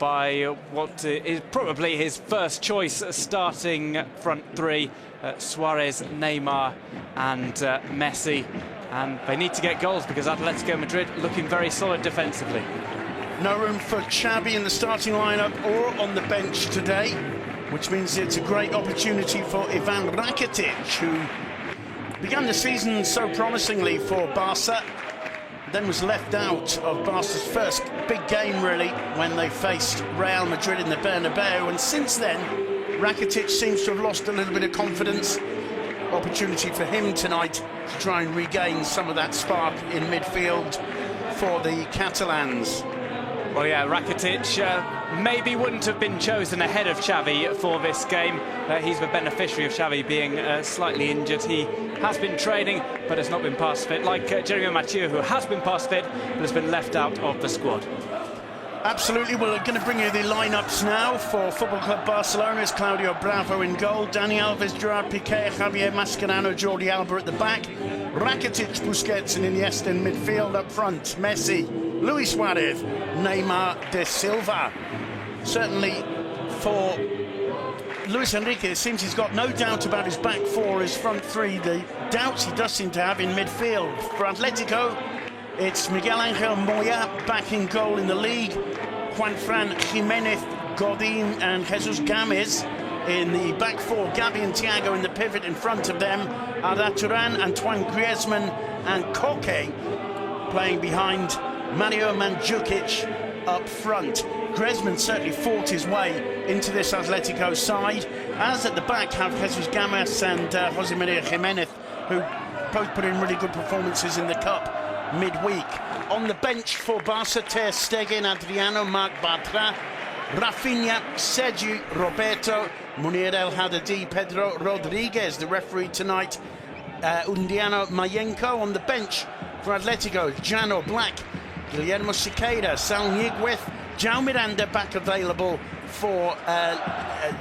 by what is probably his first choice starting front three, Suarez, Neymar and Messi. And they need to get goals because Atletico Madrid looking very solid defensively. No room for Xavi in the starting lineup or on the bench today, which means it's a great opportunity for Ivan Rakitic, who began the season so promisingly for Barca, then was left out of Barca's first big game, really, when they faced Real Madrid in the Bernabeu. And since then, Rakitic seems to have lost a little bit of confidence. Opportunity for him tonight to try and regain some of that spark in midfield for the Catalans. Well, yeah, Rakitic maybe wouldn't have been chosen ahead of Xavi for this game. He's the beneficiary of Xavi being slightly injured. He has been training, but has not been past fit, like Jeremy Mathieu, who has been past fit, but has been left out of the squad. Absolutely. We're going to bring you the lineups now for Football Club Barcelona. It's Claudio Bravo in goal, Dani Alves, Gerard Piqué, Javier Mascherano, Jordi Alba at the back, Rakitic, Busquets and Iniesta in midfield. Up front, Messi, Luis Suarez, Neymar de Silva. Certainly for Luis Enrique, it seems he's got no doubt about his back four, his front three. The doubts he does seem to have in midfield. For Atletico, it's Miguel Angel Moya back in goal in the league, Juanfran Jimenez, Godin and Jesus Gomez in the back four, Gavi and Thiago in the pivot in front of them, Arda Turan, Antoine Griezmann and Koke playing behind Mario Mandzukic up front. Griezmann certainly fought his way into this Atletico side, as at the back have Jesus Gomez and Jose Maria Jimenez, who both put in really good performances in the Cup midweek. On the bench for Barca, Ter Stegen, Adriano, Marc Bartra, Rafinha, Sergi Roberto, Munir El Haddadi, Pedro Rodriguez. The referee tonight, Undiano Mayenko. On the bench for Atletico, Jano Black, Guillermo Siqueira, Sal Niguez, João Miranda back available for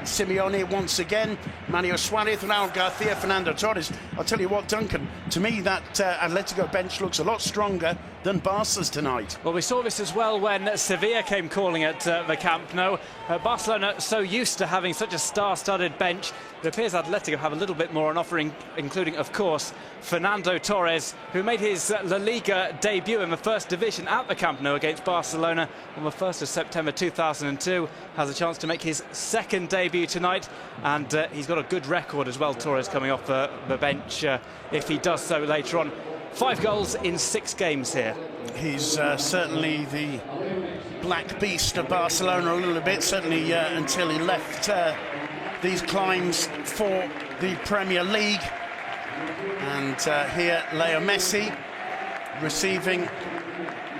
Simeone once again, Mario Suarez, Raul Garcia, Fernando Torres. I'll tell you what, Duncan, to me that Atletico bench looks a lot stronger than Barca's tonight. Well, we saw this as well when Sevilla came calling at the Camp Nou. Barcelona so used to having such a star-studded bench. It appears Atletico have a little bit more on offer, including, of course, Fernando Torres, who made his La Liga debut in the first division at the Camp Nou against Barcelona on the 1st of September 2002. Has a chance to make his second debut tonight, and he's got a good record as well, Torres, coming off the bench if he does so later on. 5 goals in 6 games here. He's certainly the black beast of Barcelona a little bit, certainly until he left these climbs for the Premier League. And here Leo Messi receiving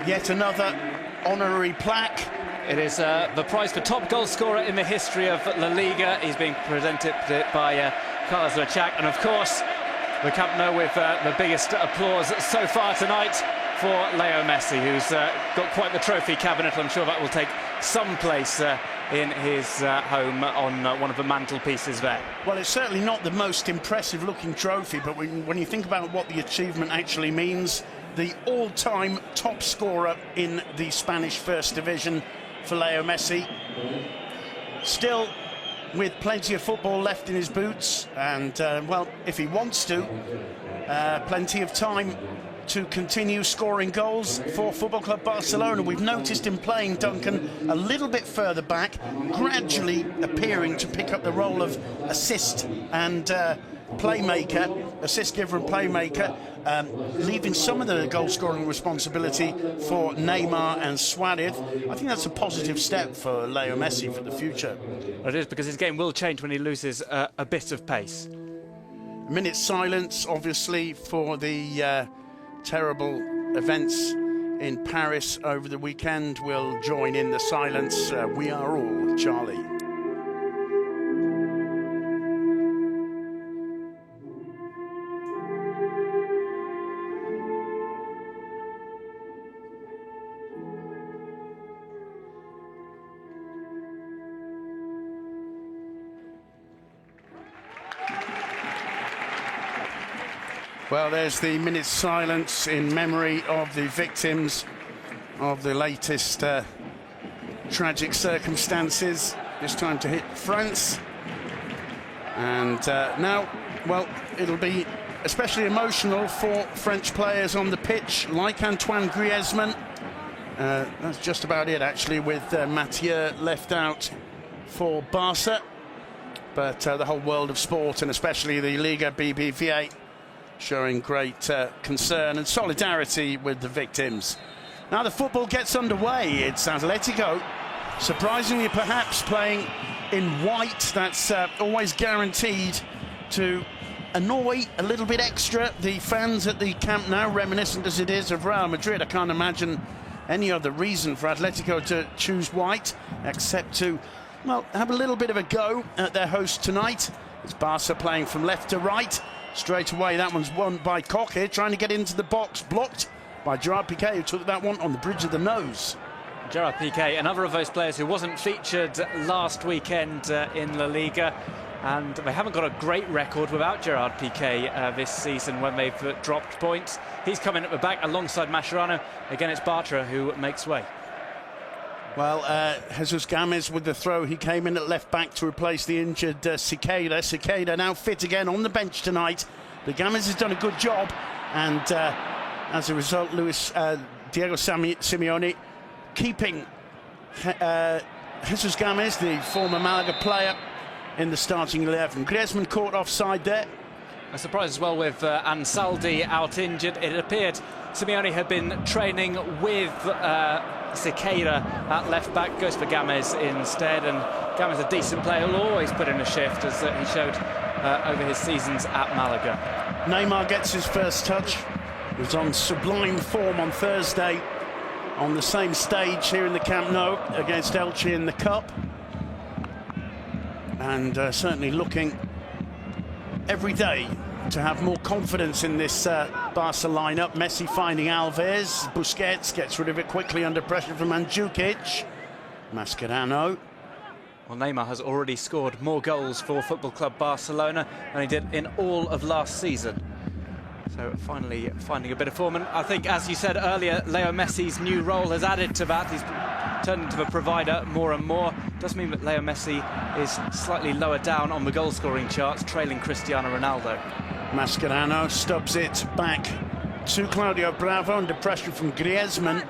yet another honorary plaque. It is the prize for top goal scorer in the history of La Liga. He's being presented by Carlos Lechak, and of course the Camp Nou with the biggest applause so far tonight for Leo Messi, who's got quite the trophy cabinet. I'm sure that will take some place in his home on one of the mantelpieces there. Well, it's certainly not the most impressive looking trophy, but when you think about what the achievement actually means, the all-time top scorer in the Spanish First Division for Leo Messi, still with plenty of football left in his boots, and well, if he wants to, plenty of time to continue scoring goals for Football Club Barcelona. We've noticed him playing, Duncan, a little bit further back, gradually appearing to pick up the role of assist and playmaker, assist giver and playmaker, leaving some of the goal scoring responsibility for Neymar and Suarez. I think that's a positive step for Leo Messi for the future. It is, because his game will change when he loses a bit of pace. A minute's silence, obviously, for the terrible events in Paris over the weekend. We'll join in the silence. We are all Charlie. Well, there's the minute's silence in memory of the victims of the latest tragic circumstances. This time to hit France. And now, well, it'll be especially emotional for French players on the pitch, like Antoine Griezmann. That's just about it, actually, with Mathieu left out for Barca. But the whole world of sport, and especially the Liga BBVA, showing great concern and solidarity with the victims. Now the football gets underway. It's Atletico, surprisingly perhaps, playing in white. That's always guaranteed to annoy a little bit extra the fans at the Camp Nou, reminiscent as it is of Real Madrid. I can't imagine any other reason for Atletico to choose white, except to, well, have a little bit of a go at their host tonight. It's Barca playing from left to right. Straight away, that one's won by Koke, trying to get into the box, blocked by Gerard Piqué, who took that one on the bridge of the nose. Gerard Piqué, another of those players who wasn't featured last weekend in La Liga. And they haven't got a great record without Gerard Piqué this season when they've dropped points. He's coming at the back alongside Mascherano. Again, it's Bartra who makes way. Well, Jesus Gomez with the throw. He came in at left back to replace the injured Cicada. Cicada now fit again on the bench tonight. But Gomez has done a good job. And as a result, Diego Simeone keeping Jesus Gomez, the former Malaga player, in the starting 11. Griezmann caught offside there. A surprise as well with Ansaldi out injured. It appeared Simeone had been training with Cicada at left back, goes for Gomez instead, and Gomez, a decent player, will always put in a shift, as he showed over his seasons at Malaga. Neymar gets his first touch. He was on sublime form on Thursday on the same stage here in the Camp Nou against Elche in the Cup. And certainly looking every day to have more confidence in this Barca lineup. Messi finding Alves. Busquets gets rid of it quickly under pressure from Mandzukic. Mascherano. Well, Neymar has already scored more goals for Football Club Barcelona than he did in all of last season. So finally finding a bit of form. And I think, as you said earlier, Leo Messi's new role has added to that. He's turned into a provider more and more. Does mean that Leo Messi is slightly lower down on the goal-scoring charts, trailing Cristiano Ronaldo. Mascherano stubs it back to Claudio Bravo under pressure from Griezmann.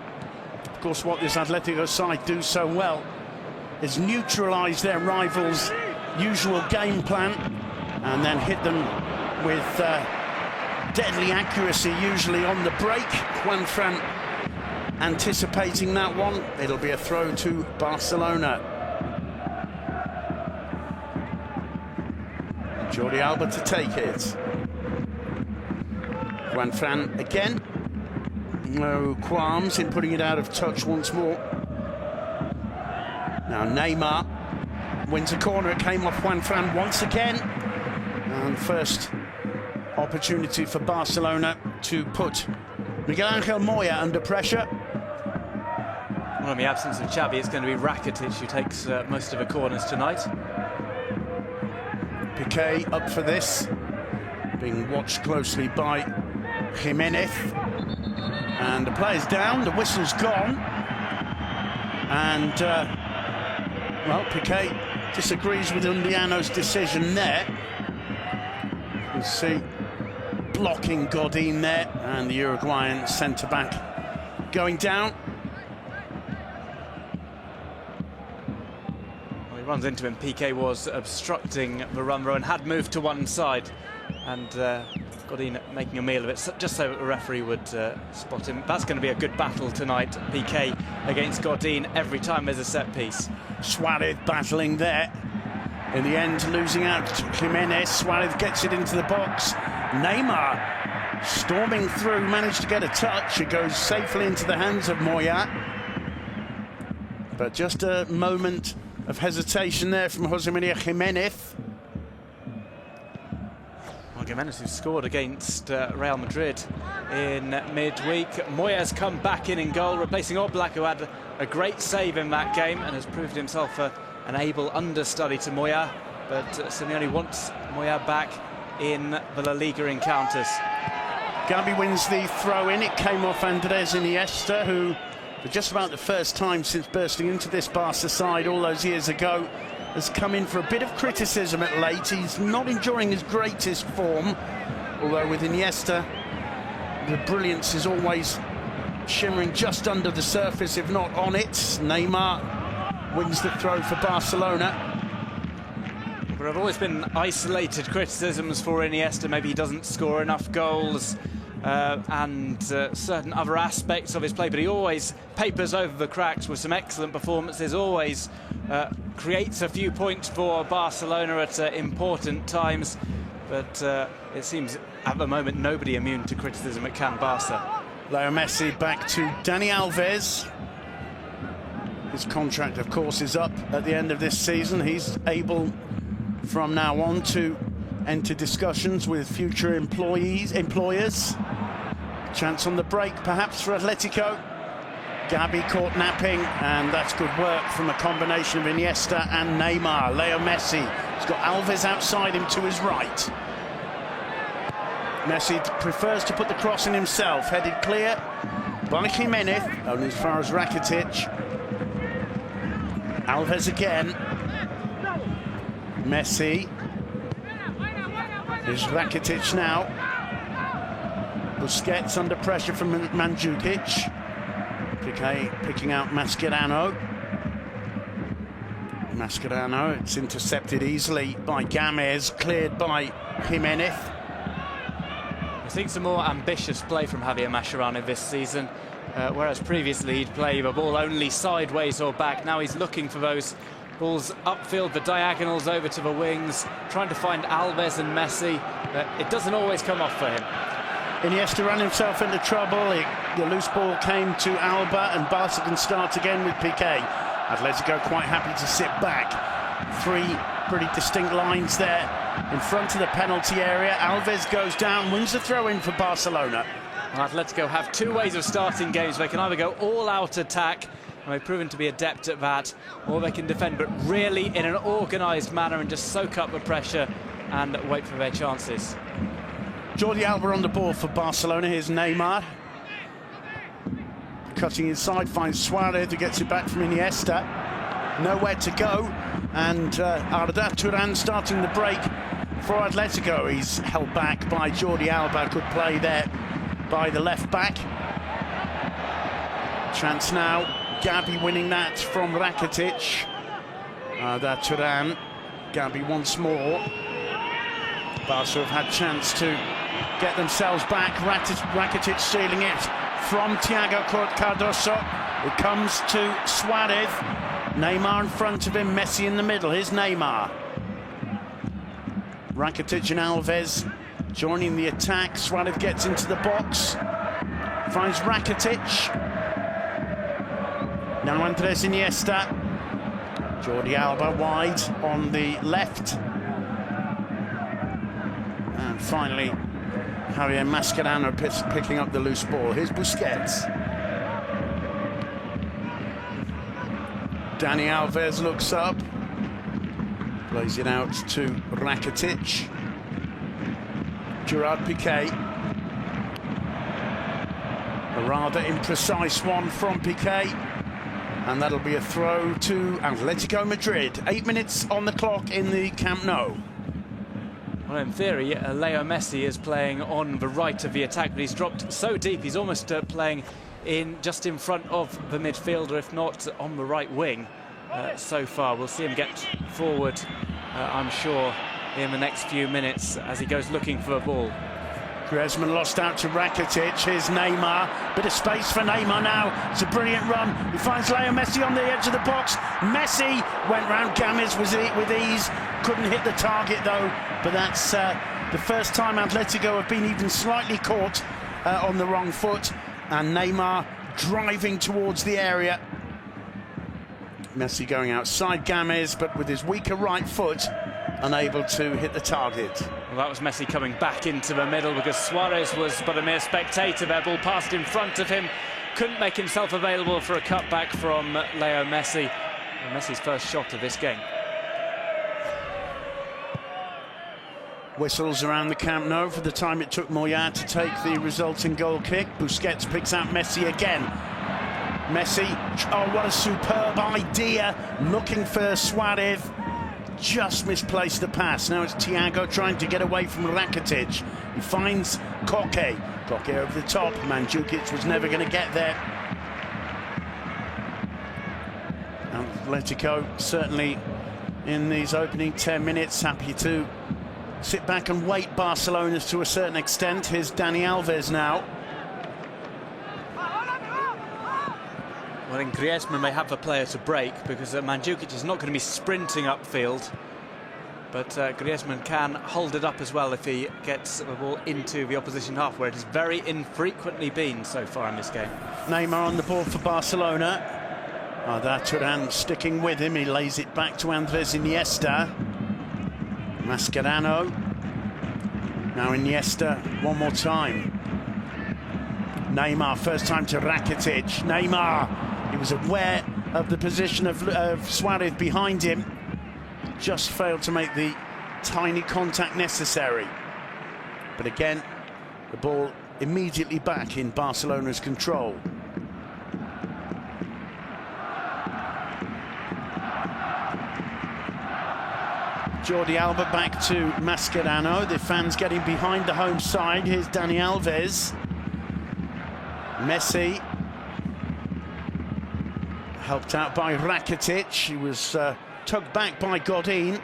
Of course, what this Atletico side do so well is neutralise their rivals' usual game plan and then hit them with deadly accuracy, usually on the break. Juanfran anticipating that one. It'll be a throw to Barcelona. Jordi Alba to take it. Juanfran again. No qualms in putting it out of touch once more. Now Neymar wins a corner. It came off Juanfran once again. And first opportunity for Barcelona to put Miguel Angel Moya under pressure. Well, in the absence of Xavi, it's going to be Rakitic who takes most of the corners tonight. Piqué up for this, being watched closely by Jimenez. And the player's down, the whistle's gone. And, well, Piqué disagrees with Undiano's decision there. You see blocking Godin there, and the Uruguayan centre-back going down. Well, he runs into him. Piqué was obstructing the run row and had moved to one side, and Godin making a meal of it, just so the referee would spot him. That's going to be a good battle tonight, Piqué against Godin, every time there's a set piece. Suarez battling there. In the end, losing out to Jimenez. Suarez gets it into the box. Neymar storming through, managed to get a touch. It goes safely into the hands of Moya. But just a moment of hesitation there from Jose Maria Jimenez. Well, Jimenez, who scored against Real Madrid in midweek. Moya has come back in goal, replacing Oblak, who had a great save in that game and has proved himself an able understudy to Moya. But Simeone wants Moya back in the La Liga encounters. Gabi wins the throw-in. It came off Andres Iniesta, who for just about the first time since bursting into this Barca side all those years ago, has come in for a bit of criticism at late. He's not enjoying his greatest form, although with Iniesta, the brilliance is always shimmering just under the surface, if not on it. Neymar wins the throw for Barcelona. There have always been isolated criticisms for Iniesta. Maybe he doesn't score enough goals and certain other aspects of his play, but he always papers over the cracks with some excellent performances, always creates a few points for Barcelona at important times. But it seems at the moment nobody immune to criticism at Can Barca. Leo Messi back to Dani Alves. His contract, of course, is up at the end of this season. He's able from now on to enter discussions with future employers. Chance on the break, perhaps, for Atletico. Gabi caught napping, and that's good work from a combination of Iniesta and Neymar. Leo Messi has got Alves outside him to his right. Messi prefers to put the cross in himself, headed clear by Jimenez, only as far as Rakitic. Alves again. Messi. Here's Rakitic now. Busquets under pressure from Mandzukic. Piqué picking out Mascherano. Mascherano, it's intercepted easily by Gamez, cleared by Jimenez. I think some more ambitious play from Javier Mascherano this season, whereas previously he'd play the ball only sideways or back. Now he's looking for those balls upfield, the diagonals over to the wings, trying to find Alves and Messi. It doesn't always come off for him. Iniesta ran himself into trouble. The loose ball came to Alba, and Barca can start again with Piqué. Atletico quite happy to sit back. Three pretty distinct lines there in front of the penalty area. Alves goes down, wins the throw-in for Barcelona. Well, Atletico have two ways of starting games. They can either go all-out attack, and they've proven to be adept at that, or they can defend, but really in an organised manner and just soak up the pressure and wait for their chances. Jordi Alba on the ball for Barcelona. Here's Neymar. Cutting inside, finds Suarez, who gets it back from Iniesta. Nowhere to go, and Arda Turan starting the break for Atletico. He's held back by Jordi Alba. Good play there by the left back. Chance now. Gabi winning that from Rakitic. Arda Turan. Gabi once more. Barca have had chance to get themselves back. Rakitic stealing it from Thiago Cardoso. It comes to Suarez. Neymar in front of him, Messi in the middle. Here's Neymar. Rakitic and Alves joining the attack. Suarez gets into the box. Finds Rakitic. Now Andres Iniesta. Jordi Alba wide on the left. And finally, Javier Mascherano picking up the loose ball. Here's Busquets. Dani Alves looks up. Plays it out to Rakitic. Gerard Piqué. A rather imprecise one from Piqué. And that'll be a throw to Atletico Madrid. 8 minutes on the clock in the Camp Nou. Well, in theory, Leo Messi is playing on the right of the attack, but he's dropped so deep, he's almost playing just in front of the midfielder, if not on the right wing so far. We'll see him get forward, I'm sure, in the next few minutes as he goes looking for a ball. Griezmann lost out to Rakitic. Here's Neymar. Bit of space for Neymar now. It's a brilliant run. He finds Leo Messi on the edge of the box. Messi went round Gamez with ease. Couldn't hit the target though. But that's the first time Atletico have been even slightly caught on the wrong foot. And Neymar driving towards the area. Messi going outside Gamez, but with his weaker right foot, unable to hit the target. Well, that was Messi coming back into the middle because Suarez was but a mere spectator. Their ball passed in front of him. Couldn't make himself available for a cutback from Leo Messi. And Messi's first shot of this game. Whistles around the Camp Nou for the time it took Moya to take the resulting goal kick. Busquets picks out Messi again. Messi, oh, what a superb idea, looking for Suarez. Just misplaced the pass. Now it's Thiago trying to get away from Rakitic. He finds Koke. Koke over the top. Mandzukic was never going to get there. Atletico certainly in these opening 10 minutes happy to sit back and wait Barcelona to a certain extent. Here's Dani Alves now. Well, then Griezmann may have a player to break because Mandzukic is not going to be sprinting upfield. But Griezmann can hold it up as well if he gets the ball into the opposition half, where it has very infrequently been so far in this game. Neymar on the ball for Barcelona. Turan sticking with him. He lays it back to Andres Iniesta. Mascherano. Now Iniesta one more time. Neymar, first time to Rakitic. Neymar, he was aware of the position of Suarez behind him. Just failed to make the tiny contact necessary. But again, the ball immediately back in Barcelona's control. Jordi Alba back to Mascherano. The fans getting behind the home side. Here's Dani Alves. Messi. Helped out by Rakitic. He was tugged back by Godin.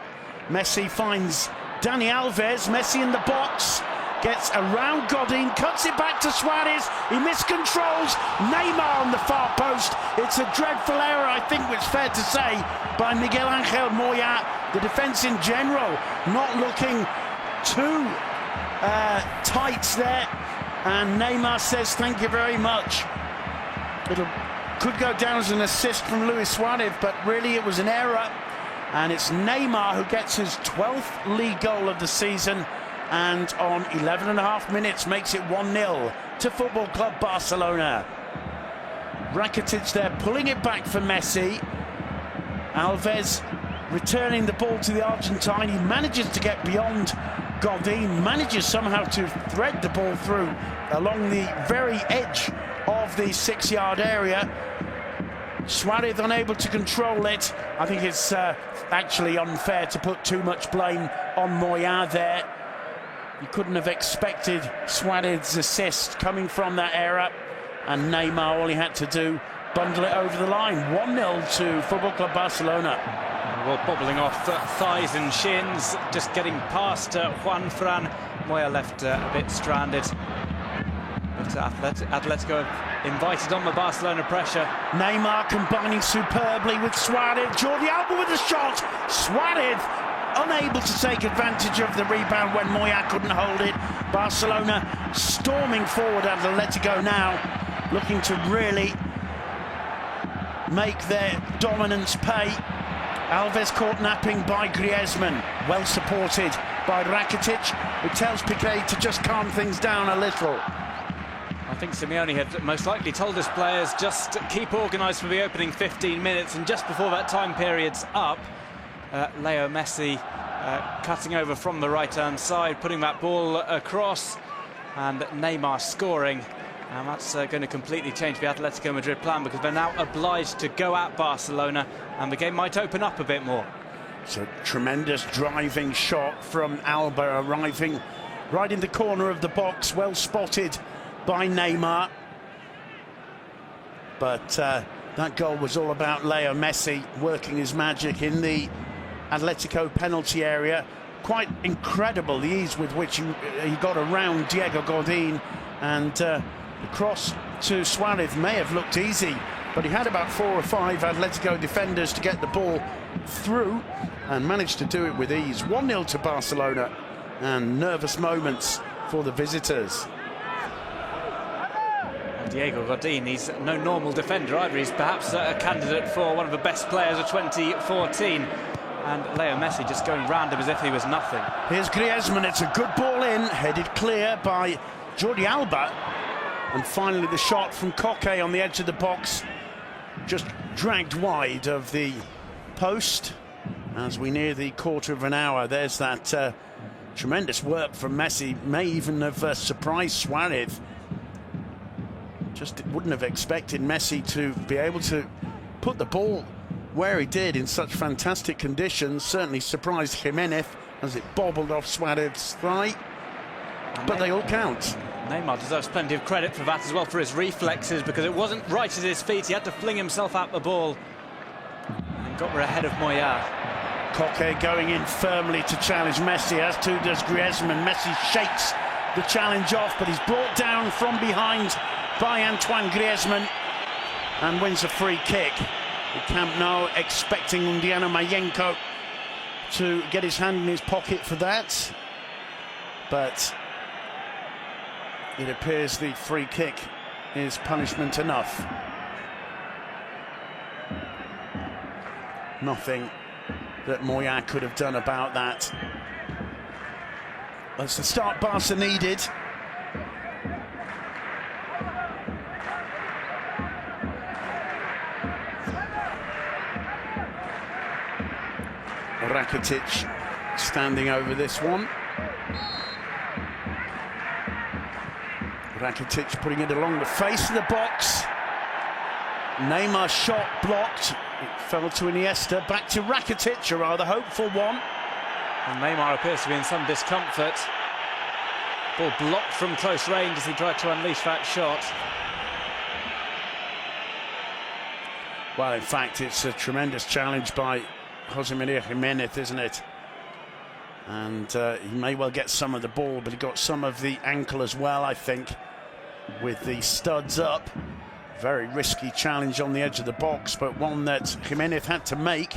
Messi finds Dani Alves. Messi in the box. Gets around Godin, cuts it back to Suarez. He miscontrols. Neymar on the far post. It's a dreadful error, I think it's fair to say, by Miguel Angel Moya. The defence in general not looking too tight there. And Neymar says thank you very much. Could go down as an assist from Luis Suarez, but really it was an error. And it's Neymar who gets his 12th league goal of the season, and on 11.5 minutes makes it 1-0 to Football Club Barcelona. Rakitic there pulling it back for Messi. Alves returning the ball to the Argentine. He manages to get beyond Godin, manages somehow to thread the ball through along the very edge of the 6-yard area. Suarez unable to control it. I think it's actually unfair to put too much blame on Moya there. You couldn't have expected Suarez's assist coming from that error, and Neymar, all he had to do, bundle it over the line. 1-0 to Football Club Barcelona. Well, bobbling off thighs and shins, just getting past Juan Fran. Moya left a bit stranded. But Atletico invited on the Barcelona pressure. Neymar combining superbly with Suarez. Jordi Alba with a shot. Suarez unable to take advantage of the rebound when Moya couldn't hold it. Barcelona storming forward. Atletico now looking to really make their dominance pay. Alves caught napping by Griezmann, well supported by Rakitic, who tells Piqué to just calm things down a little. I think Simeone had most likely told his players just keep organised for the opening 15 minutes, and just before that time period's up, Leo Messi cutting over from the right-hand side, putting that ball across, and Neymar scoring. And that's going to completely change the Atletico Madrid plan, because they're now obliged to go at Barcelona, and the game might open up a bit more. It's a tremendous driving shot from Alba, arriving right in the corner of the box, well spotted by Neymar. But that goal was all about Leo Messi working his magic in the Atletico penalty area. Quite incredible the ease with which he got around Diego Godin, and the cross to Suarez may have looked easy, but he had about 4 or 5 Atletico defenders to get the ball through and managed to do it with ease. 1-0 to Barcelona, and nervous moments for the visitors. Diego Godin, he's no normal defender either. He's perhaps a candidate for one of the best players of 2014. And Leo Messi just going round him as if he was nothing. Here's Griezmann. It's a good ball in, headed clear by Jordi Alba. And finally the shot from Koke on the edge of the box, just dragged wide of the post as we near the quarter of an hour. There's that tremendous work from Messi. May even have surprised Suarez. just wouldn't have expected Messi to be able to put the ball where he did in such fantastic conditions. Certainly surprised Jimenez as it bobbled off Suarez's thigh. But they all count. Neymar deserves plenty of credit for that as well, for his reflexes, because it wasn't right at his feet. He had to fling himself at the ball and got ahead of Moya. Koke going in firmly to challenge Messi, as too does Griezmann. Messi shakes the challenge off, but he's brought down from behind by Antoine Griezmann and wins a free kick. The Camp Nou expecting Undiano Mayenko to get his hand in his pocket for that, but it appears the free kick is punishment enough. Nothing that Moya could have done about that. That's the start Barca needed. Rakitic standing over this one. Rakitic putting it along the face of the box. Neymar's shot blocked. It fell to Iniesta. Back to Rakitic, a rather hopeful one. And Neymar appears to be in some discomfort. Ball blocked from close range as he tried to unleash that shot. Well, in fact, it's a tremendous challenge by Jose Maria Jimenez, isn't it? And he may well get some of the ball, but he got some of the ankle as well, I think, with the studs up. Very risky challenge on the edge of the box, but one that Jimenez had to make.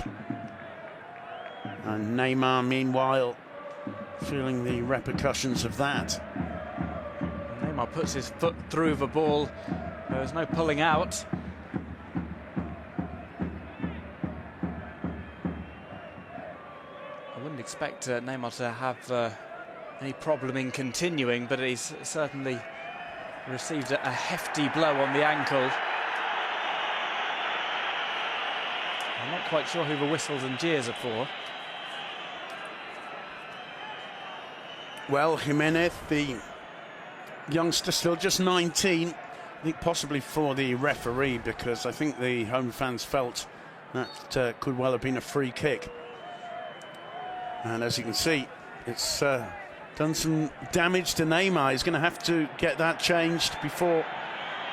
And Neymar, meanwhile, feeling the repercussions of that. Neymar puts his foot through the ball. There's no pulling out. I wouldn't expect Neymar to have any problem in continuing, but he's certainly received a hefty blow on the ankle. I'm not quite sure who the whistles and jeers are for. Well, Jimenez, the youngster, still just 19, I think possibly for the referee, because I think the home fans felt that could well have been a free kick. And as you can see, it's done some damage to Neymar. He's going to have to get that changed before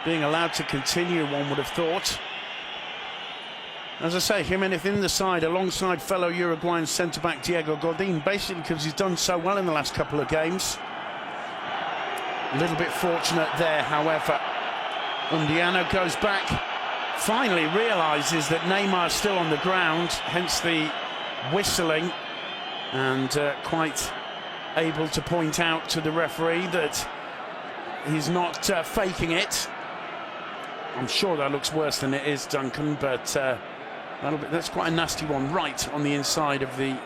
being allowed to continue, one would have thought. As I say, Jimenez in the side alongside fellow Uruguayan centre-back Diego Godin, basically because he's done so well in the last couple of games. A little bit fortunate there, however. Undiano goes back, finally realises that Neymar's still on the ground, hence the whistling, and quite able to point out to the referee that he's not faking it. I'm sure that looks worse than it is, Duncan, but that's quite a nasty one, right on the inside of the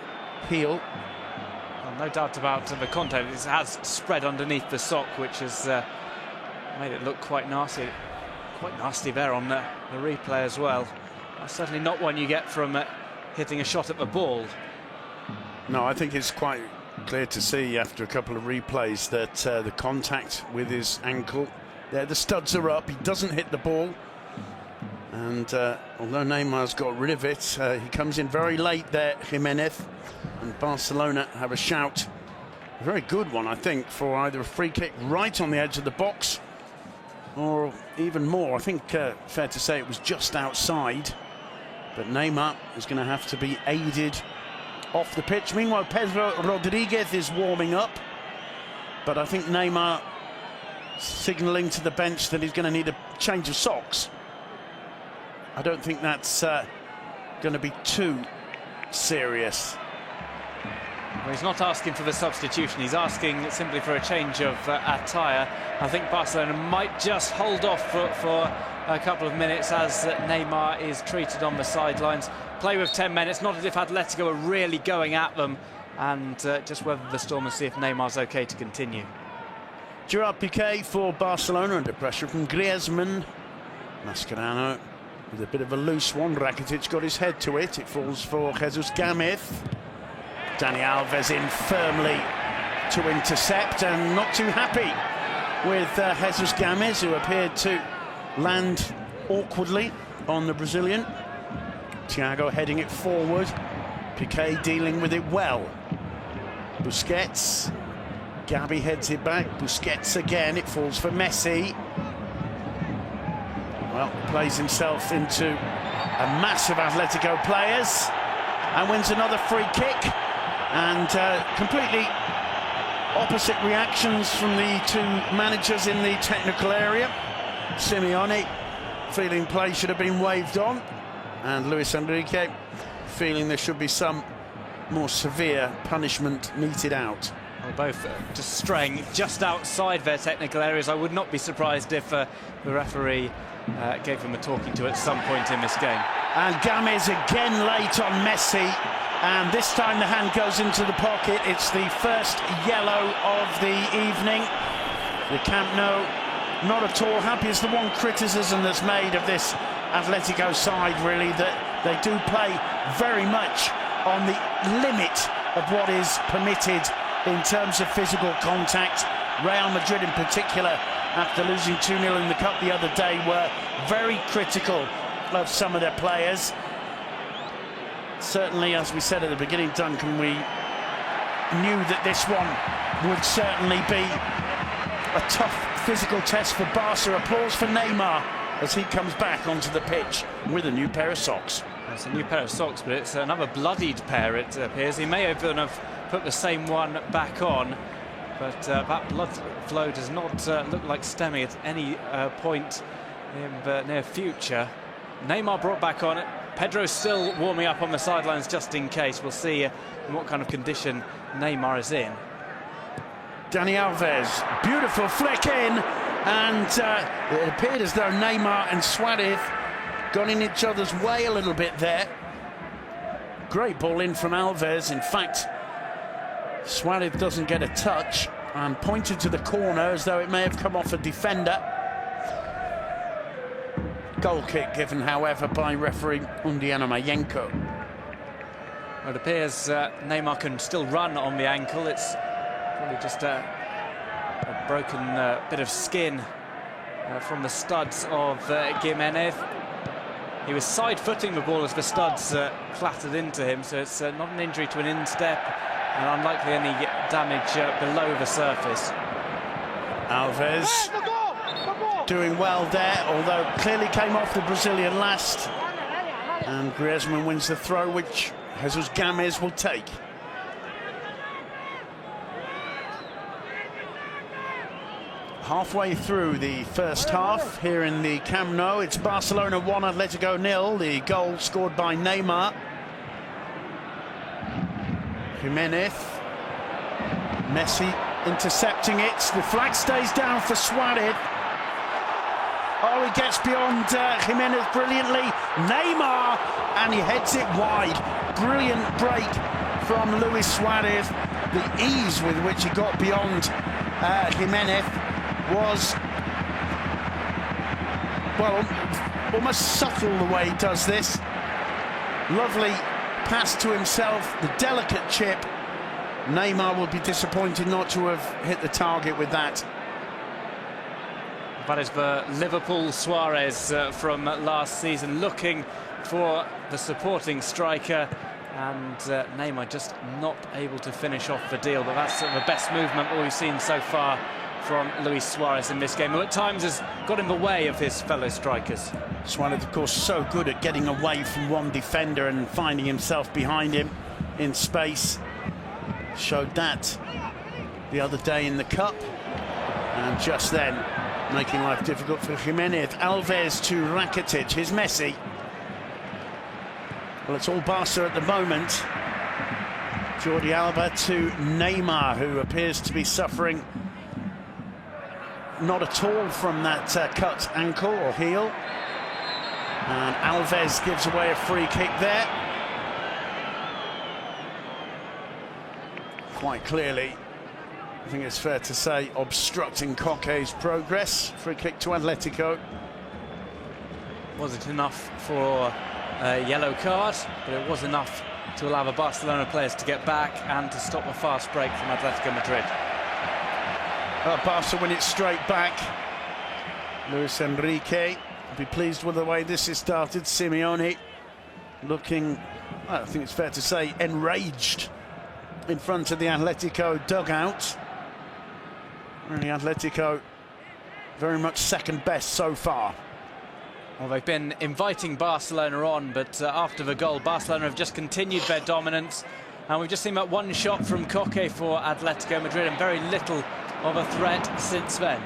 heel. Well, no doubt about the contact. It has spread underneath the sock, which has made it look quite nasty. Quite nasty there on the replay as well. That's certainly not one you get from hitting a shot at the ball. No, I think it's quite clear to see after a couple of replays that the contact with his ankle, there the studs are up, he doesn't hit the ball, and although Neymar's got rid of it, he comes in very late there, Jimenez, and Barcelona have a shout, a very good one I think, for either a free kick right on the edge of the box or even more. I think fair to say it was just outside, but Neymar is going to have to be aided off the pitch. Meanwhile, Pedro Rodriguez is warming up, but I think Neymar signalling to the bench that he's going to need a change of socks. I don't think that's going to be too serious. Well, he's not asking for the substitution, he's asking simply for a change of attire. I think Barcelona might just hold off for a couple of minutes as Neymar is treated on the sidelines. Play with 10 men. It's not as if Atletico are really going at them, and just weather the storm and see if Neymar's okay to continue. Gerard Piqué for Barcelona under pressure from Griezmann. Mascherano with a bit of a loose one. Rakitic got his head to it. It falls for Jesus Gamez. Dani Alves in firmly to intercept, and not too happy with Jesus Gamez, who appeared to land awkwardly on the Brazilian. Thiago heading it forward. Piqué dealing with it well. Busquets. Gabi heads it back. Busquets again. It falls for Messi. Well, plays himself into a mass of Atletico players and wins another free kick. And completely opposite reactions from the two managers in the technical area. Simeone feeling play should have been waved on, and Luis Enrique feeling there should be some more severe punishment meted out. Well, both just straying just outside their technical areas. I would not be surprised if the referee gave them a talking to at some point in this game. And Games again late on Messi, and this time the hand goes into the pocket. It's the first yellow of the evening. The Camp Nou not at all happy. It's the one criticism that's made of this Atletico side, really, that they do play very much on the limit of what is permitted in terms of physical contact. Real Madrid in particular, after losing 2-0 in the Cup the other day, were very critical of some of their players. Certainly, as we said at the beginning, Duncan, we knew that this one would certainly be a tough physical test for Barca. Applause for Neymar as he comes back onto the pitch with a new pair of socks. It's a new pair of socks, but it's another bloodied pair, it appears. He may even have put the same one back on, but that blood flow does not look like stemming at any point in the near future. Neymar brought back on it. Pedro's still warming up on the sidelines just in case. We'll see in what kind of condition Neymar is in. Dani Alves, beautiful flick in, and it appeared as though Neymar and Suarez got in each other's way a little bit there. Great ball in from Alves. In fact, Suarez doesn't get a touch and pointed to the corner as though it may have come off a defender. Goal kick given, however, by referee Undiano Mayenko. Well, it appears Neymar can still run on the ankle. It's probably just a broken bit of skin from the studs of Giménez. He was side-footing the ball as the studs clattered into him, so it's not an injury to an instep and unlikely any damage below the surface. Alves doing well there, although clearly came off the Brazilian last. And Griezmann wins the throw, which Jesus Games will take. Halfway through the first half here in the Camp Nou, it's Barcelona 1, Atletico 0. The goal scored by Neymar. Giménez. Messi intercepting it. The flag stays down for Suarez. Oh, he gets beyond Giménez brilliantly. Neymar, and he heads it wide. Brilliant break from Luis Suarez. The ease with which he got beyond Giménez was, well, almost subtle the way he does this. Lovely pass to himself, the delicate chip. Neymar will be disappointed not to have hit the target with that. That is the Liverpool Suarez from last season, looking for the supporting striker, and Neymar just not able to finish off the deal. But that's the best movement that we've seen so far from Luis Suarez in this game, who at times has got in the way of his fellow strikers. Suarez, of course, so good at getting away from one defender and finding himself behind him in space. Showed that the other day in the Cup, and just then making life difficult for Giménez. Alves to Rakitic. Here's Messi. Well, it's all Barca at the moment. Jordi Alba to Neymar, who appears to be suffering not at all from that cut ankle or heel. And Alves gives away a free kick there. Quite clearly, I think it's fair to say, obstructing Coque's progress. Free kick to Atletico. Wasn't enough for a yellow card, but it was enough to allow the Barcelona players to get back and to stop a fast break from Atletico Madrid. Barca win it straight back. Luis Enrique will be pleased with the way this has started. Simeone looking, well, I think it's fair to say, enraged in front of the Atletico dugout. Really, Atletico very much second best so far. Well, they've been inviting Barcelona on, but after the goal, Barcelona have just continued their dominance. And we've just seen that one shot from Koke for Atletico Madrid, and very little of a threat since then.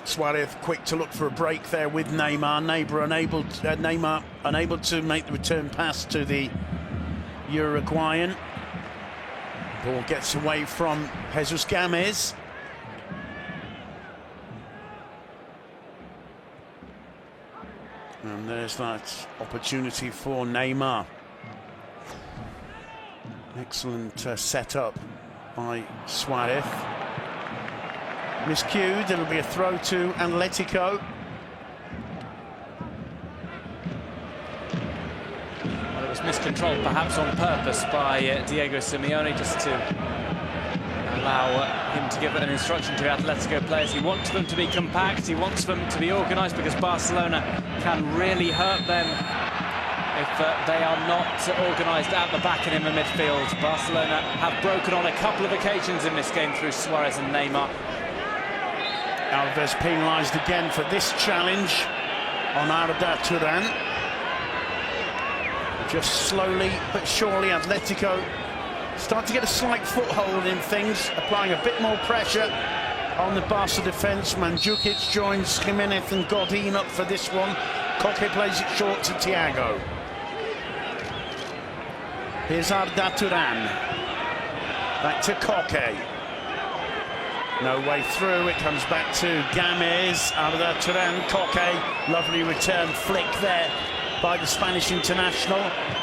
Suarez quick to look for a break there with Neymar. Neymar unable to make the return pass to the Uruguayan. Ball gets away from Jesus Gomez. And there's that opportunity for Neymar. Excellent setup by Suarez. Miscued, it'll be a throw to Atletico. Well, it was miscontrolled perhaps on purpose by Diego Simeone, just to allow him to give an instruction to Atletico players. He wants them to be compact, he wants them to be organised, because Barcelona can really hurt them if they are not organised at the back and in the midfield. Barcelona have broken on a couple of occasions in this game through Suarez and Neymar. Alves penalised again for this challenge on Arda Turan. Just slowly but surely Atletico start to get a slight foothold in things, applying a bit more pressure on the Barca defence. Mandzukic joins Jimenez and Godin up for this one. Koke plays it short to Thiago. Here's Arda Turan. Back to Koke. No way through, it comes back to Gomez. Arda Turan, Koke, lovely return flick there by the Spanish international.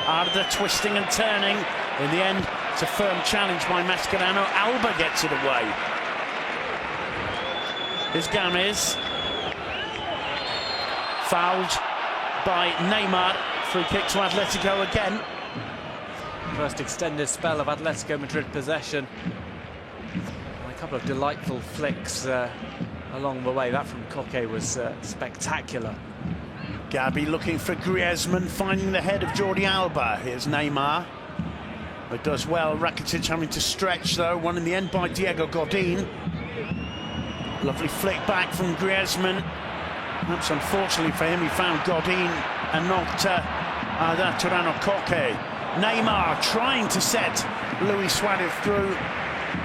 Arda twisting and turning. In the end, it's a firm challenge by Mascherano. Alba gets it away. Here's Gomez. Fouled by Neymar. Free kick to Atletico again. First extended spell of Atletico Madrid possession. A couple of delightful flicks along the way. That from Koke was spectacular. Gabi looking for Griezmann, finding the head of Jordi Alba. Here's Neymar. It does well. Rakitic having to stretch, though. Won in the end by Diego Godin. Lovely flick back from Griezmann. Perhaps unfortunately for him, he found Godin and not Arda Turan or Koke. Neymar trying to set Luis Suarez through.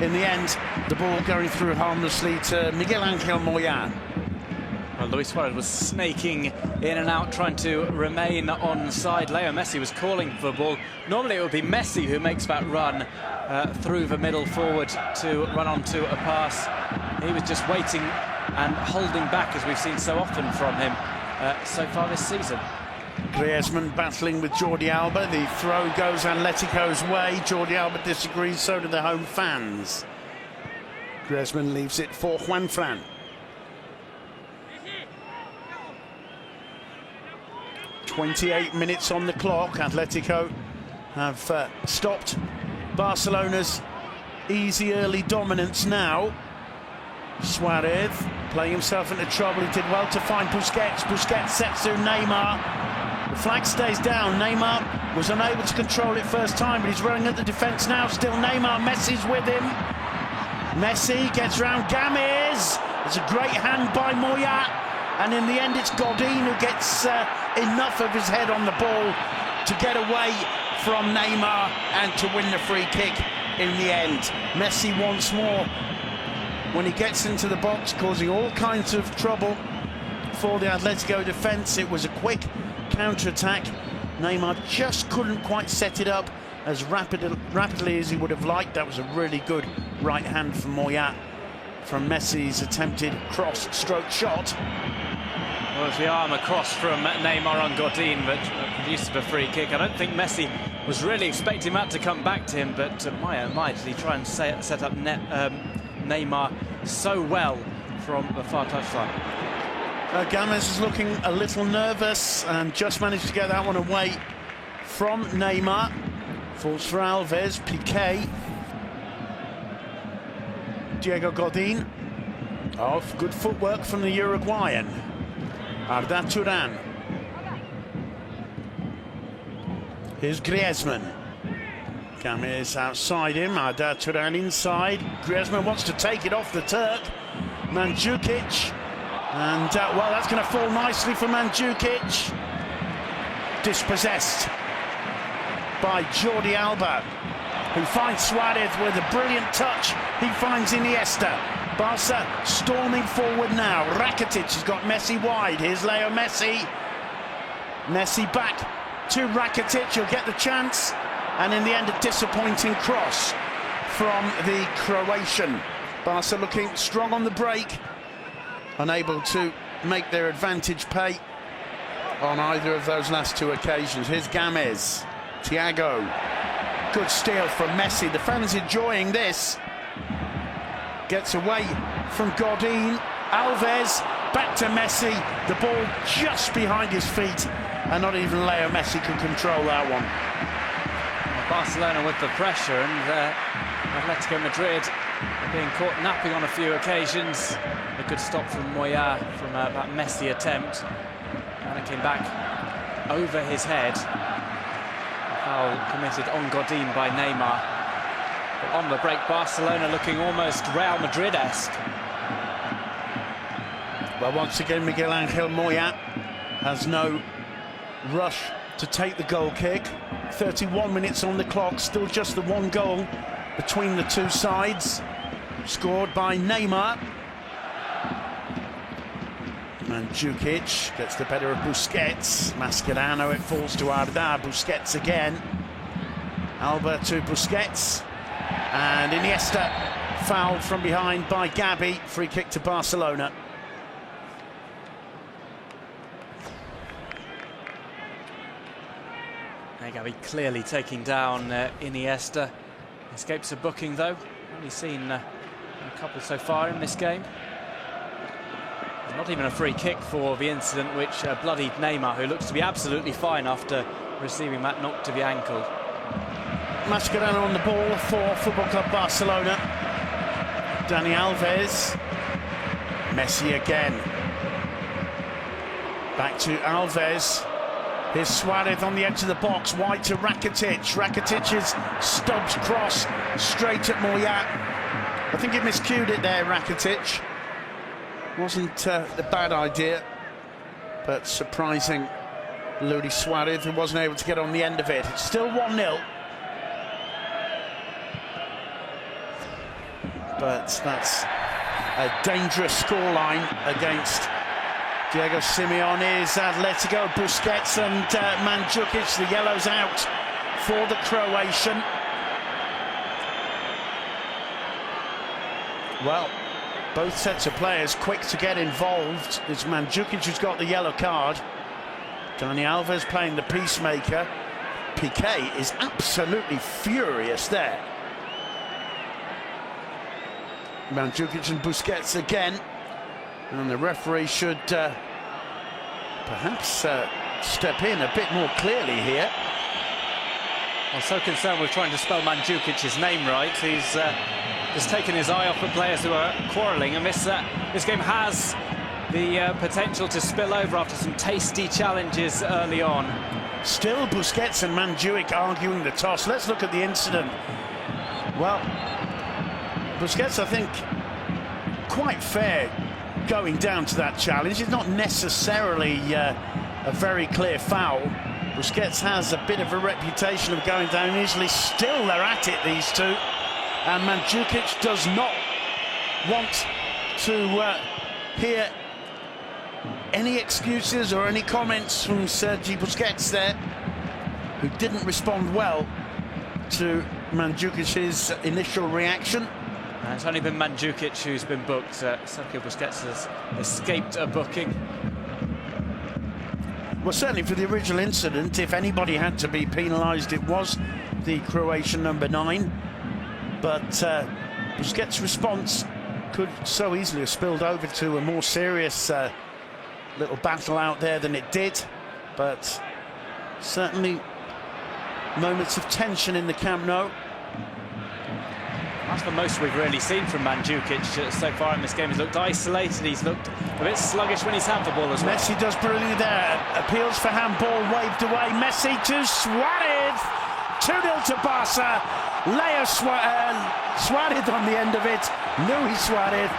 In the end, the ball going through harmlessly to Miguel Angel Moya. Well, Luis Suarez was snaking in and out, trying to remain onside. Leo Messi was calling for the ball. Normally it would be Messi who makes that run through the middle forward to run onto a pass. He was just waiting and holding back, as we've seen so often from him so far this season. Griezmann battling with Jordi Alba. The throw goes Atletico's way. Jordi Alba disagrees, so do the home fans. Griezmann leaves it for Juanfran. .28 minutes on the clock. Atletico have stopped Barcelona's easy early dominance now. Suarez playing himself into trouble. He did well to find Busquets. Busquets sets to Neymar. The flag stays down. Neymar was unable to control it first time, but he's running at the defence now. Still Neymar. Messi's with him. Messi gets round Gomez. It's a great hand by Moya. And in the end, it's Godin who gets enough of his head on the ball to get away from Neymar and to win the free kick in the end. Messi once more, when he gets into the box, causing all kinds of trouble for the Atletico defence. It was a quick counter-attack. Neymar just couldn't quite set it up as rapidly as he would have liked. That was a really good right hand from Moya from Messi's attempted cross-stroke shot. Well, it's the arm across from Neymar on Godin that produced the free kick. I don't think Messi was really expecting that to come back to him, but did he try and set up Neymar so well from the far touchline. Gomez is looking a little nervous and just managed to get that one away from Neymar. Falls for Alves. Piqué. Diego Godin. Of good footwork from the Uruguayan, Arda Turan. Here's Griezmann. Games outside him, Arda Turan inside. Griezmann wants to take it off the Turk. Mandzukic. And, well, that's going to fall nicely for Mandzukic. Dispossessed by Jordi Alba, who finds Suarez with a brilliant touch. He finds Iniesta. Barca storming forward now. Rakitic has got Messi wide. Here's Leo Messi. Messi back to Rakitic. He'll get the chance. And in the end, a disappointing cross from the Croatian. Barca looking strong on the break. Unable to make their advantage pay on either of those last two occasions. Here's Games. Thiago. Good steal from Messi. The fans enjoying this. Gets away from Godin. Alves back to Messi. The ball just behind his feet, and not even Leo Messi can control that one. Barcelona with the pressure, and Atletico Madrid being caught napping on a few occasions. A good stop from Moya from that Messi attempt, and it came back over his head. A foul committed on Godin by Neymar. But on the break, Barcelona looking almost Real Madrid-esque. Well, once again, Miguel Angel Moya has no rush to take the goal kick. 31 minutes on the clock, still just the one goal between the two sides. Scored by Neymar. Mandzukic gets the better of Busquets. Mascherano, it falls to Arda. Busquets again. Alba to Busquets. And Iniesta fouled from behind by Gabi. Free kick to Barcelona. Gabi clearly taking down Iniesta. Escapes a booking though. Only seen a couple so far in this game. Not even a free kick for the incident which bloodied Neymar, who looks to be absolutely fine after receiving that knock to the ankle. Mascherano on the ball for Football Club Barcelona. Dani Alves. Messi again. Back to Alves. Here's Suarez on the edge of the box, wide to Rakitic. Rakitic's Stubbs cross straight at Moya. I think he miscued it there, Rakitic. Wasn't a bad idea, but surprising Luis Suarez, who wasn't able to get on the end of it. It's still 1-0. But that's a dangerous scoreline against Diego Simeone's Atletico. Busquets and Mandzukic, the yellows out for the Croatian. Well, both sets of players quick to get involved. It's Mandzukic who's got the yellow card. Dani Alves playing the peacemaker. Piqué is absolutely furious there. Mandzukic and Busquets again. And the referee should perhaps step in a bit more clearly here. I'm so concerned with trying to spell Mandzukic's name right. He's just taken his eye off the players who are quarrelling, and this game has the potential to spill over after some tasty challenges early on. Still Busquets and Mandzukic arguing the toss. Let's look at the incident. Well, Busquets, I think, quite fair going down to that challenge. It's not necessarily a very clear foul. Busquets has a bit of a reputation of going down easily. Still they're at it, these two. And Mandzukic does not want to hear any excuses or any comments from Sergi Busquets there, who didn't respond well to Mandzukic's initial reaction. And it's only been Mandzukic who's been booked. Sergio Busquets has escaped a booking. Well, certainly for the original incident, if anybody had to be penalised, it was the Croatian number 9. But Busquets' response could so easily have spilled over to a more serious little battle out there than it did. But certainly moments of tension in the Camp Nou. That's the most we've really seen from Mandzukic so far in this game. He's looked isolated, he's looked a bit sluggish when he's had the ball as well. Messi does brilliantly there. Appeals for handball, waved away. Messi to Suarez. 2-0 to Barca. Leo Suarez on the end of it. Luis Suarez.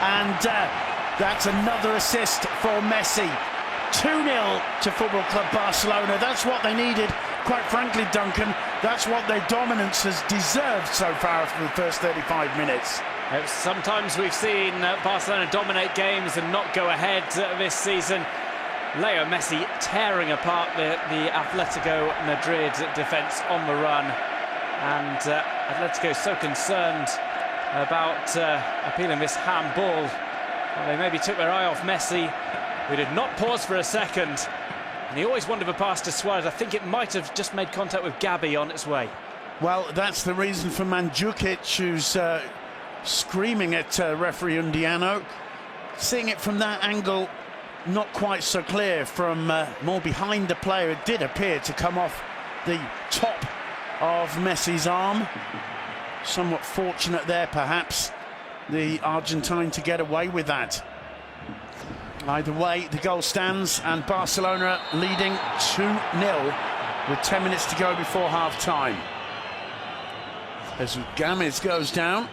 And that's another assist for Messi. 2-0 to Football Club Barcelona. That's what they needed. Quite frankly, Duncan, that's what their dominance has deserved so far after the first 35 minutes. Sometimes we've seen Barcelona dominate games and not go ahead this season. Leo Messi tearing apart the Atletico Madrid defence on the run. And Atletico so concerned about appealing this handball. Well, they maybe took their eye off Messi, who did not pause for a second. And he always wanted a pass to Suarez. I think it might have just made contact with Gabi on its way. Well, that's the reason for Mandzukic, who's screaming at referee Undiano. Seeing it from that angle, not quite so clear. From more behind the player, it did appear to come off the top of Messi's arm. Somewhat fortunate there, perhaps, the Argentine to get away with that. Either way, the goal stands, and Barcelona leading 2-0 with 10 minutes to go before half-time. As Games goes down,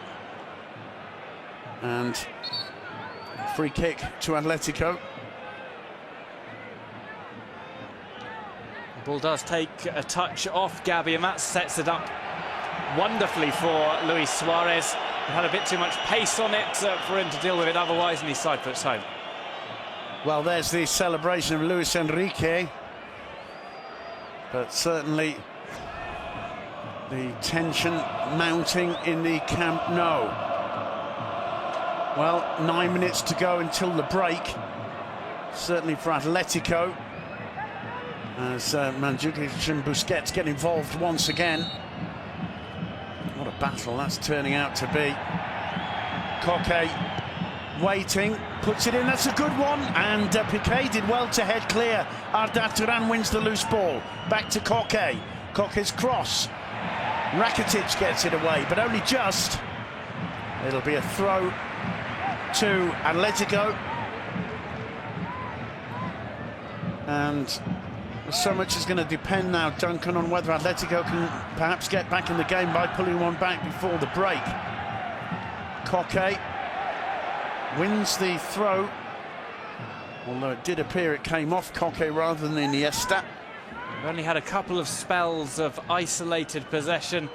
and free kick to Atletico. The ball does take a touch off Gabi, and that sets it up wonderfully for Luis Suarez. He had a bit too much pace on it for him to deal with it otherwise, and he side foots home. Well, there's the celebration of Luis Enrique, but certainly the tension mounting in the Camp Nou. Well, 9 minutes to go until the break, certainly for Atletico, as Mandzukic and Busquets get involved once again. What a battle that's turning out to be. Koke waiting, puts it in, that's a good one, and Piqué did well to head clear. Arda Turan wins the loose ball, back to Koke. Koke's cross, Rakitic gets it away, but only just. It'll be a throw to Atletico, and so much is going to depend now, Duncan, on whether Atletico can perhaps get back in the game by pulling one back before the break. Koke wins the throw, although it did appear it came off Koke rather than Iniesta. They've only had a couple of spells of isolated possession.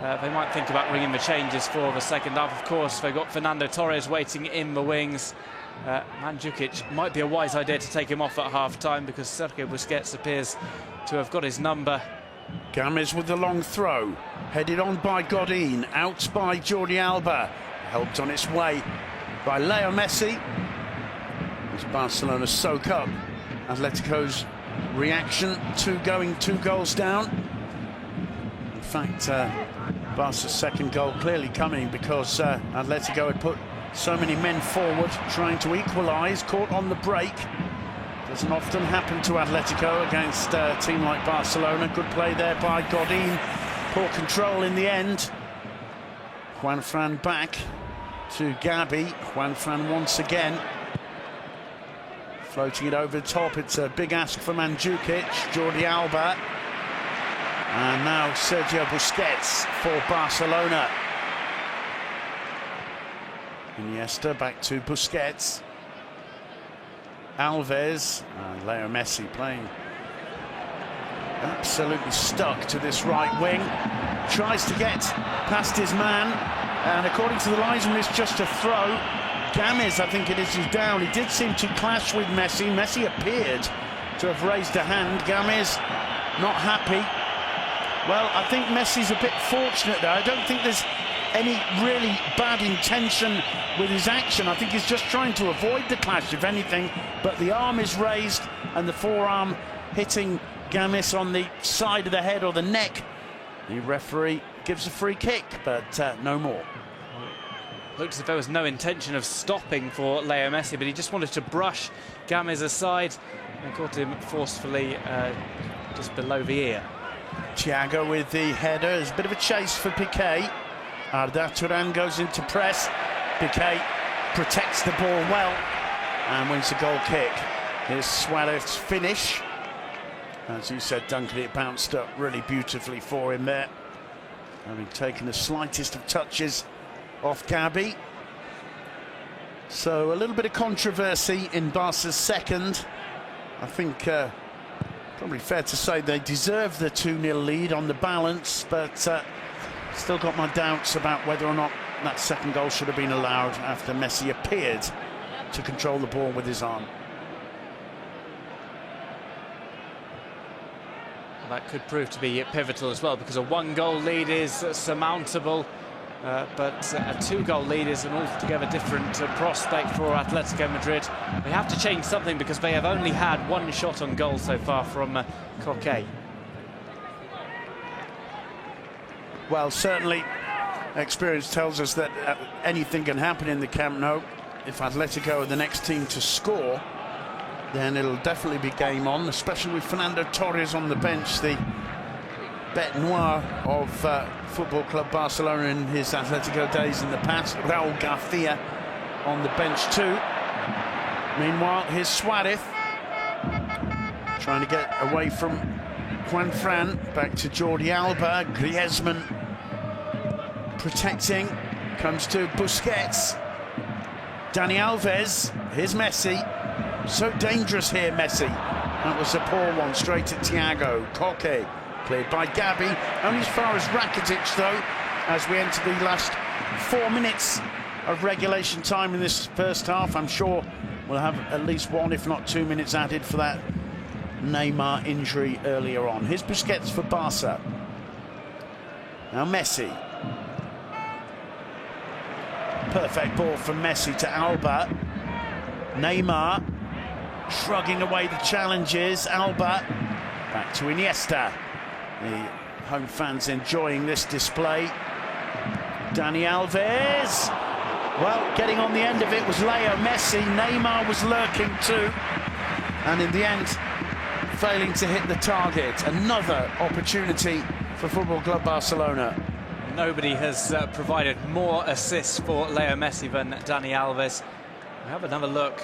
They might think about ringing the changes for the second half. Of course, they've got Fernando Torres waiting in the wings. Mandzukic might be a wise idea to take him off at half-time, because Sergio Busquets appears to have got his number. Games with the long throw, headed on by Godin, out by Jordi Alba, helped on its way by Leo Messi. As Barcelona soak up Atletico's reaction to going 2 goals down. In fact, Barca's second goal clearly coming because Atletico had put so many men forward trying to equalise, caught on the break. Doesn't often happen to Atletico against a team like Barcelona. Good play there by Godin, poor control in the end. Juanfran back to Gabi. Juanfran once again, floating it over the top. It's a big ask for Mandzukic. Jordi Alba, and now Sergio Busquets for Barcelona. Iniesta back to Busquets. Alves and Leo Messi playing absolutely stuck to this right wing. Tries to get past his man, and according to the linesman, it's just a throw. Games, I think it is, who's down. He did seem to clash with Messi. Messi appeared to have raised a hand. Games not happy. Well, I think Messi's a bit fortunate there. I don't think there's any really bad intention with his action. I think he's just trying to avoid the clash, if anything, but the arm is raised and the forearm hitting Games on the side of the head or the neck. The referee gives a free kick, but no more. Looked as if there was no intention of stopping for Leo Messi, but he just wanted to brush Games aside and caught him forcefully just below the ear. Thiago with the header. There's a bit of a chase for Piqué. Arda Turan goes into press. Piqué protects the ball well and wins the goal kick. Here's Suarez's finish. As you said, Duncan, it bounced up really beautifully for him there, having taken the slightest of touches off Gabi. So a little bit of controversy in Barca's second. I think probably fair to say they deserve the 2-0 lead on the balance, but still got my doubts about whether or not that second goal should have been allowed after Messi appeared to control the ball with his arm. That could prove to be pivotal as well, because a 1-goal lead is surmountable, but a 2-goal lead is an altogether different prospect for Atletico Madrid. They have to change something because they have only had 1 shot on goal so far from Coque. Well, certainly experience tells us that anything can happen in the Camp Nou. If Atletico are the next team to score, then it'll definitely be game on, especially with Fernando Torres on the bench, the bête noire of Football Club Barcelona in his Atletico days in the past. Raúl García on the bench too. Meanwhile, here's Suarez trying to get away from Juan Fran, back to Jordi Alba. Griezmann protecting, comes to Busquets. Dani Alves, here's Messi. So dangerous here, Messi. That was a poor one, straight at Thiago. Coque, cleared by Gabi. Only as far as Rakitic, though, as we enter the last 4 minutes of regulation time in this first half. I'm sure we'll have at least 1, if not 2 minutes added for that Neymar injury earlier on. Here's Busquets for Barca. Now Messi. Perfect ball from Messi to Alba. Neymar shrugging away the challenges. Alba back to Iniesta. The home fans enjoying this display. Dani Alves. Well, getting on the end of it was Leo Messi. Neymar was lurking too, and in the end failing to hit the target. Another opportunity for Football Club Barcelona. Nobody has provided more assists for Leo Messi than Dani Alves. We have another look,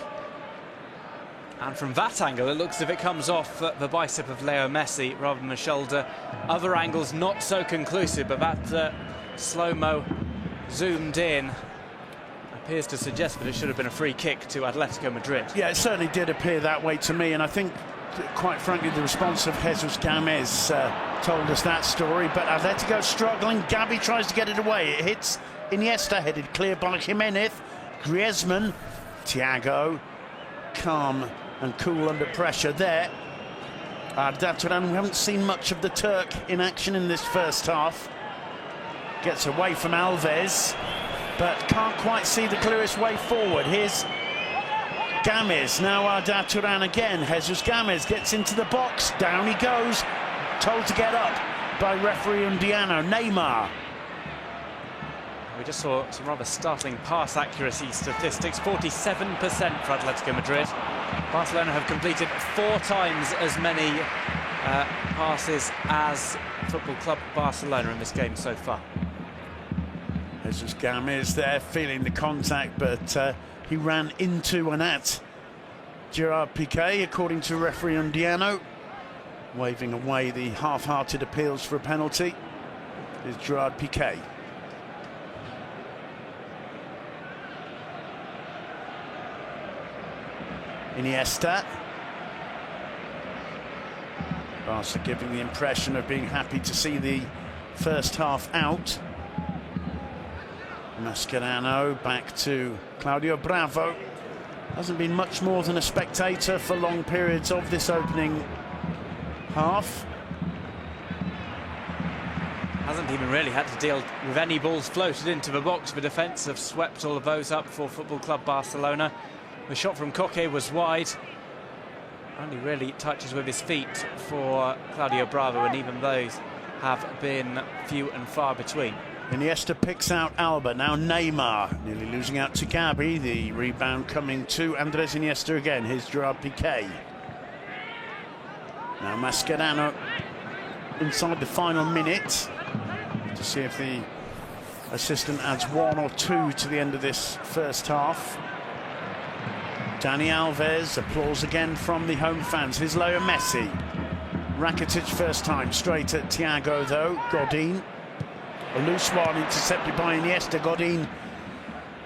and from that angle it looks as if it comes off the bicep of Leo Messi rather than the shoulder. Other angles not so conclusive, but that slow-mo zoomed in appears to suggest that it should have been a free kick to Atletico Madrid. Yeah, it certainly did appear that way to me, and I think, quite frankly, the response of Jesus Gomez told us that story. But Atletico struggling. Gabi tries to get it away. It hits Iniesta, headed clear by Jimenez. Griezmann, Thiago, calm and cool under pressure there. Arda Turan, we haven't seen much of the Turk in action in this first half. Gets away from Alves, but can't quite see the clearest way forward. Here's Gomez, now Arda Turan again. Jesus Gomez gets into the box, down he goes, told to get up by referee Undiano. Neymar. We just saw some rather startling pass accuracy statistics. 47% for Atletico Madrid. Barcelona have completed 4 times as many passes as Football Club Barcelona in this game so far. Jesus Gomez there, feeling the contact, but he ran into and at Gerard Piqué, according to referee Undiano, waving away the half-hearted appeals for a penalty. Is Gerard Piqué. Iniesta. Barca giving the impression of being happy to see the first half out. Mascherano back to Claudio Bravo. Hasn't been much more than a spectator for long periods of this opening half. Hasn't even really had to deal with any balls floated into the box. The defence have swept all of those up for Football Club Barcelona. The shot from Coque was wide. Only really touches with his feet for Claudio Bravo, and even those have been few and far between. Iniesta picks out Alba, now Neymar, nearly losing out to Gabi. The rebound coming to Andres Iniesta again. Here's Gerard Piqué. Now Mascherano inside the final minute to see if the assistant adds 1 or 2 to the end of this first half. Dani Alves, applause again from the home fans. Here's Leo Messi. Rakitic first time, straight at Thiago though. Godin. A loose one intercepted by Iniesta. Godin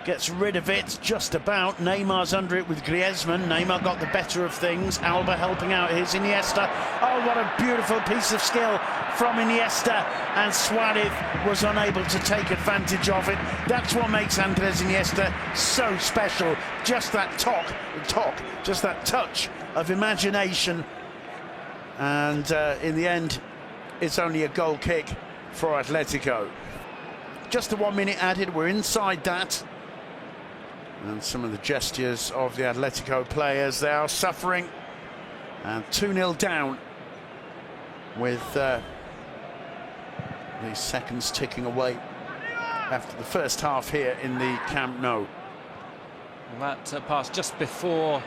gets rid of it just about. Neymar's under it with Griezmann. Neymar got the better of things. Alba helping out his Iniesta. Oh, what a beautiful piece of skill from Iniesta. And Suarez was unable to take advantage of it. That's what makes Andres Iniesta so special. Just that just that touch of imagination. And in the end, it's only a goal kick for Atletico. Just the 1 minute added, we're inside that. And some of the gestures of the Atletico players, they are suffering. And 2-0 down with these seconds ticking away after the first half here in the Camp Nou. Well, that pass just before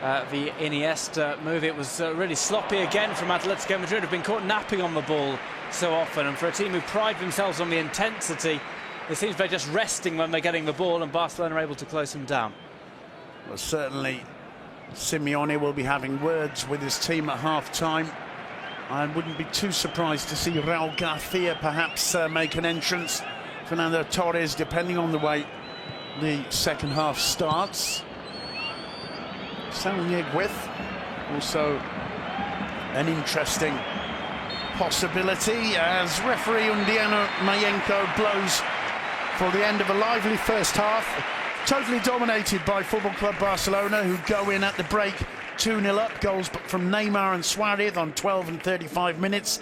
the Iniesta move, it was really sloppy again from Atletico Madrid, have been caught napping on the ball so often, and for a team who pride themselves on the intensity, it seems they're just resting when they're getting the ball, and Barcelona are able to close them down. Well, certainly Simeone will be having words with his team at half-time. I wouldn't be too surprised to see Raul Garcia perhaps make an entrance. Fernando Torres, depending on the way the second half starts. with also an interesting possibility as referee Undiano Mayenko blows for the end of a lively first half, totally dominated by Football Club Barcelona, who go in at the break 2-0 up. Goals from Neymar and Suarez on 12 and 35 minutes.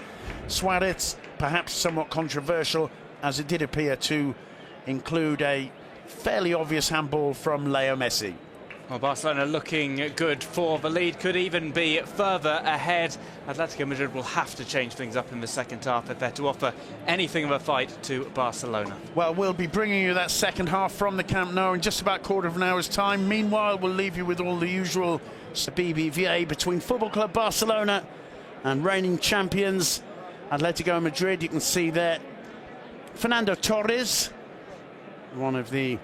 Suarez perhaps somewhat controversial, as it did appear to include a fairly obvious handball from Leo Messi. Well, Barcelona looking good for the lead, could even be further ahead. Atletico Madrid will have to change things up in the second half if they're to offer anything of a fight to Barcelona. Well, we'll be bringing you that second half from the Camp Nou in just about a quarter of an hour's time. Meanwhile, we'll leave you with all the usual BBVA between Football Club Barcelona and reigning champions Atletico Madrid. You can see there Fernando Torres, one of the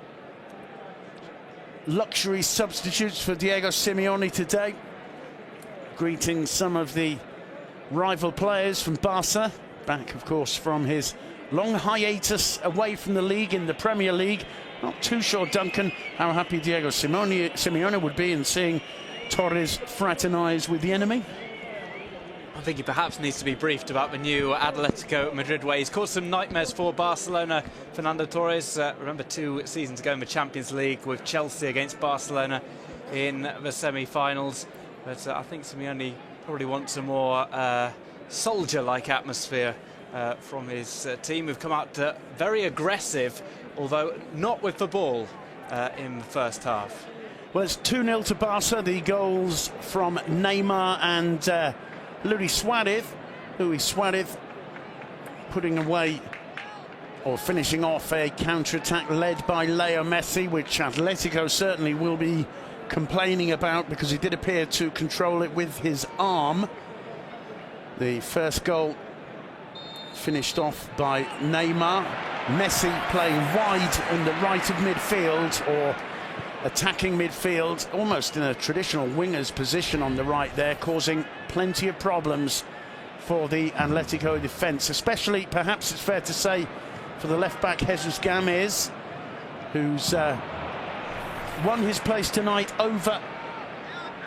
luxury substitutes for Diego Simeone today, greeting some of the rival players from Barca, back of course from his long hiatus away from the league in the Premier League. Not too sure, Duncan, how happy Diego Simeone would be in seeing Torres fraternise with the enemy. I think he perhaps needs to be briefed about the new Atletico Madrid way. He's caused some nightmares for Barcelona. Fernando Torres, remember 2 seasons ago in the Champions League with Chelsea against Barcelona in the semi-finals. But I think Simeone probably wants a more soldier-like atmosphere from his team, who've come out very aggressive, although not with the ball in the first half. Well, it's 2-0 to Barca. The goals from Neymar and Luis Suarez putting away or finishing off a counter-attack led by Leo Messi, which Atletico certainly will be complaining about because he did appear to control it with his arm. The first goal finished off by Neymar. Messi playing wide on the right of midfield, or attacking midfield, almost in a traditional winger's position on the right there, causing plenty of problems for the Atletico defence, especially, perhaps it's fair to say, for the left-back Jesus Gomez, who's won his place tonight over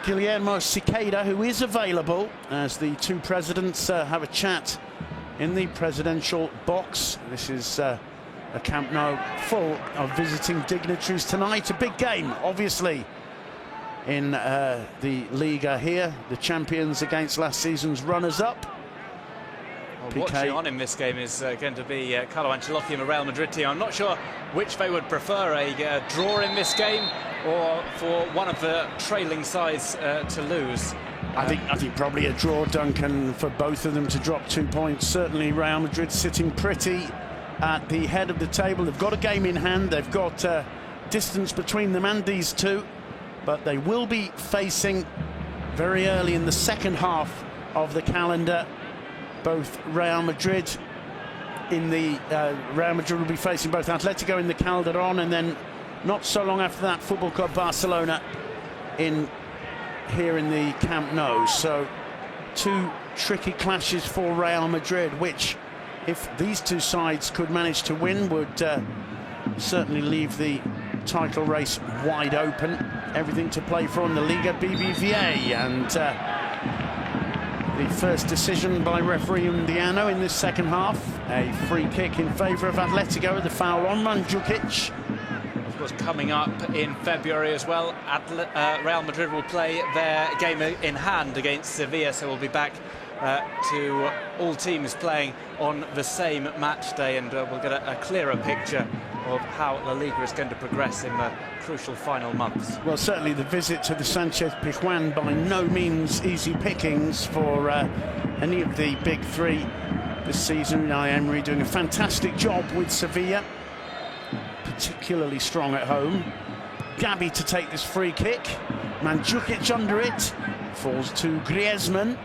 Guillermo Siqueira, who is available as the two presidents have a chat in the presidential box. This is a Camp Nou full of visiting dignitaries tonight. A big game, obviously, in the Liga here. The champions against last season's runners-up. Well, watching on in this game is going to be Carlo Ancelotti and the Real Madrid team. I'm not sure which they would prefer, a draw in this game or for one of the trailing sides to lose. I think probably a draw, Duncan, for both of them to drop 2 points. Certainly Real Madrid sitting pretty at the head of the table. They've got a game in hand. They've got distance between them and these two, but they will be facing very early in the second half of the calendar both Real Madrid in the Real Madrid will be facing both Atletico in the Calderón, and then not so long after that, Football Club Barcelona here in the Camp Nou. So 2 tricky clashes for Real Madrid, which, if these 2 sides could manage to win, would certainly leave the title race wide open. Everything to play for in the Liga BBVA, and the first decision by referee Undiano in this second half, a free kick in favour of Atletico, the foul on Mandzukic. Of course, coming up in February as well, Real Madrid will play their game in hand against Sevilla, so we'll be back to all teams playing on the same match day, and we'll get a clearer picture of how LaLiga is going to progress in the crucial final months. Well, certainly the visit to the Sánchez-Pizjuán by no means easy pickings for any of the big 3 this season. Unai Emery doing a fantastic job with Sevilla, particularly strong at home. Gabi to take this free kick. Mandzukic under it, falls to Griezmann,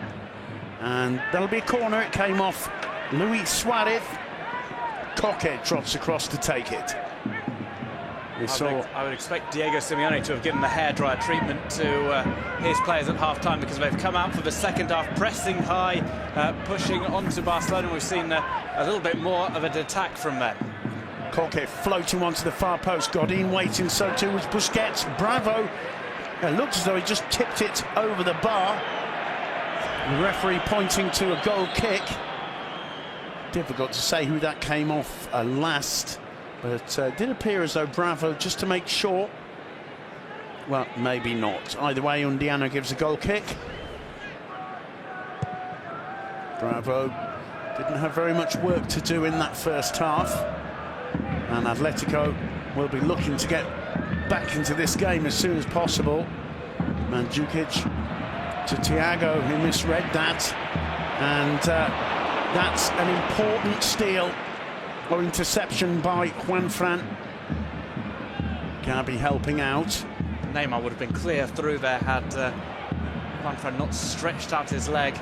and that'll be a corner. It came off Luis Suarez. Koke trots across to take it. I would expect Diego Simeone to have given the hairdryer treatment to his players at half-time, because they've come out for the second half, pressing high, pushing onto Barcelona. We've seen a little bit more of an attack from them. Koke floating onto the far post. Godin waiting, so too was Busquets. Bravo. It looks as though he just tipped it over the bar. The referee pointing to a goal kick. Difficult to say who that came off last, but did appear as though Bravo, just to make sure. Well, maybe not. Either way, Undiano gives a goal kick. Bravo didn't have very much work to do in that first half, and Atletico will be looking to get back into this game as soon as possible. Mandzukic to Thiago, who misread that, and that's an important steal or interception by Juanfran. Gabi helping out. Neymar would have been clear through there had Juanfran not stretched out his leg.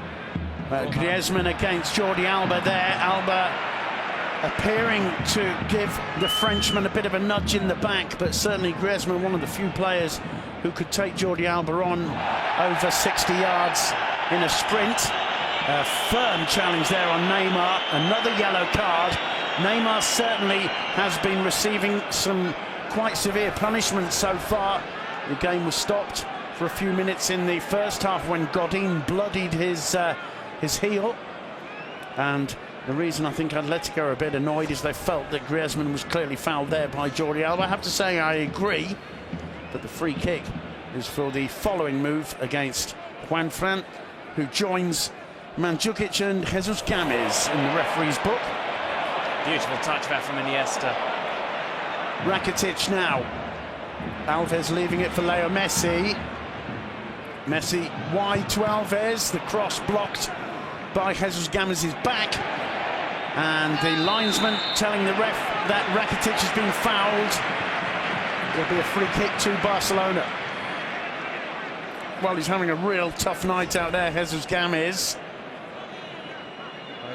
Griezmann against Jordi Alba there. Alba appearing to give the Frenchman a bit of a nudge in the back, but certainly Griezmann, one of the few players who could take Jordi Alba on over 60 yards in a sprint. A firm challenge there on Neymar. Another yellow card. Neymar certainly has been receiving some quite severe punishment so far. The game was stopped for a few minutes in the first half when Godin bloodied his heel. And the reason I think Atletico are a bit annoyed is they felt that Griezmann was clearly fouled there by Jordi Alba. I have to say I agree, but the free kick is for the following move against Juanfran, who joins Mandzukic and Jesus Games in the referee's book. Beautiful touch there from Iniesta. Rakitic now. Alves leaving it for Leo Messi. Messi wide to Alves. The cross blocked by Jesus Games' back. And the linesman telling the ref that Rakitic has been fouled. There'll be a free kick to Barcelona. Well, he's having a real tough night out there, Jesus Games.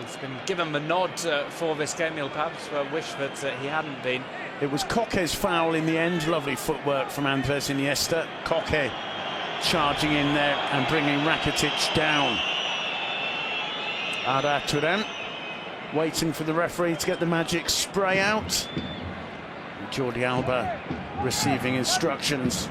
He's been given the nod for this game. He'll perhaps wish that he hadn't been. It was Koke's foul in the end. Lovely footwork from Andres Iniesta. Koke charging in there and bringing Rakitic down. Arda Turan waiting for the referee to get the magic spray out. Jordi Alba receiving instructions.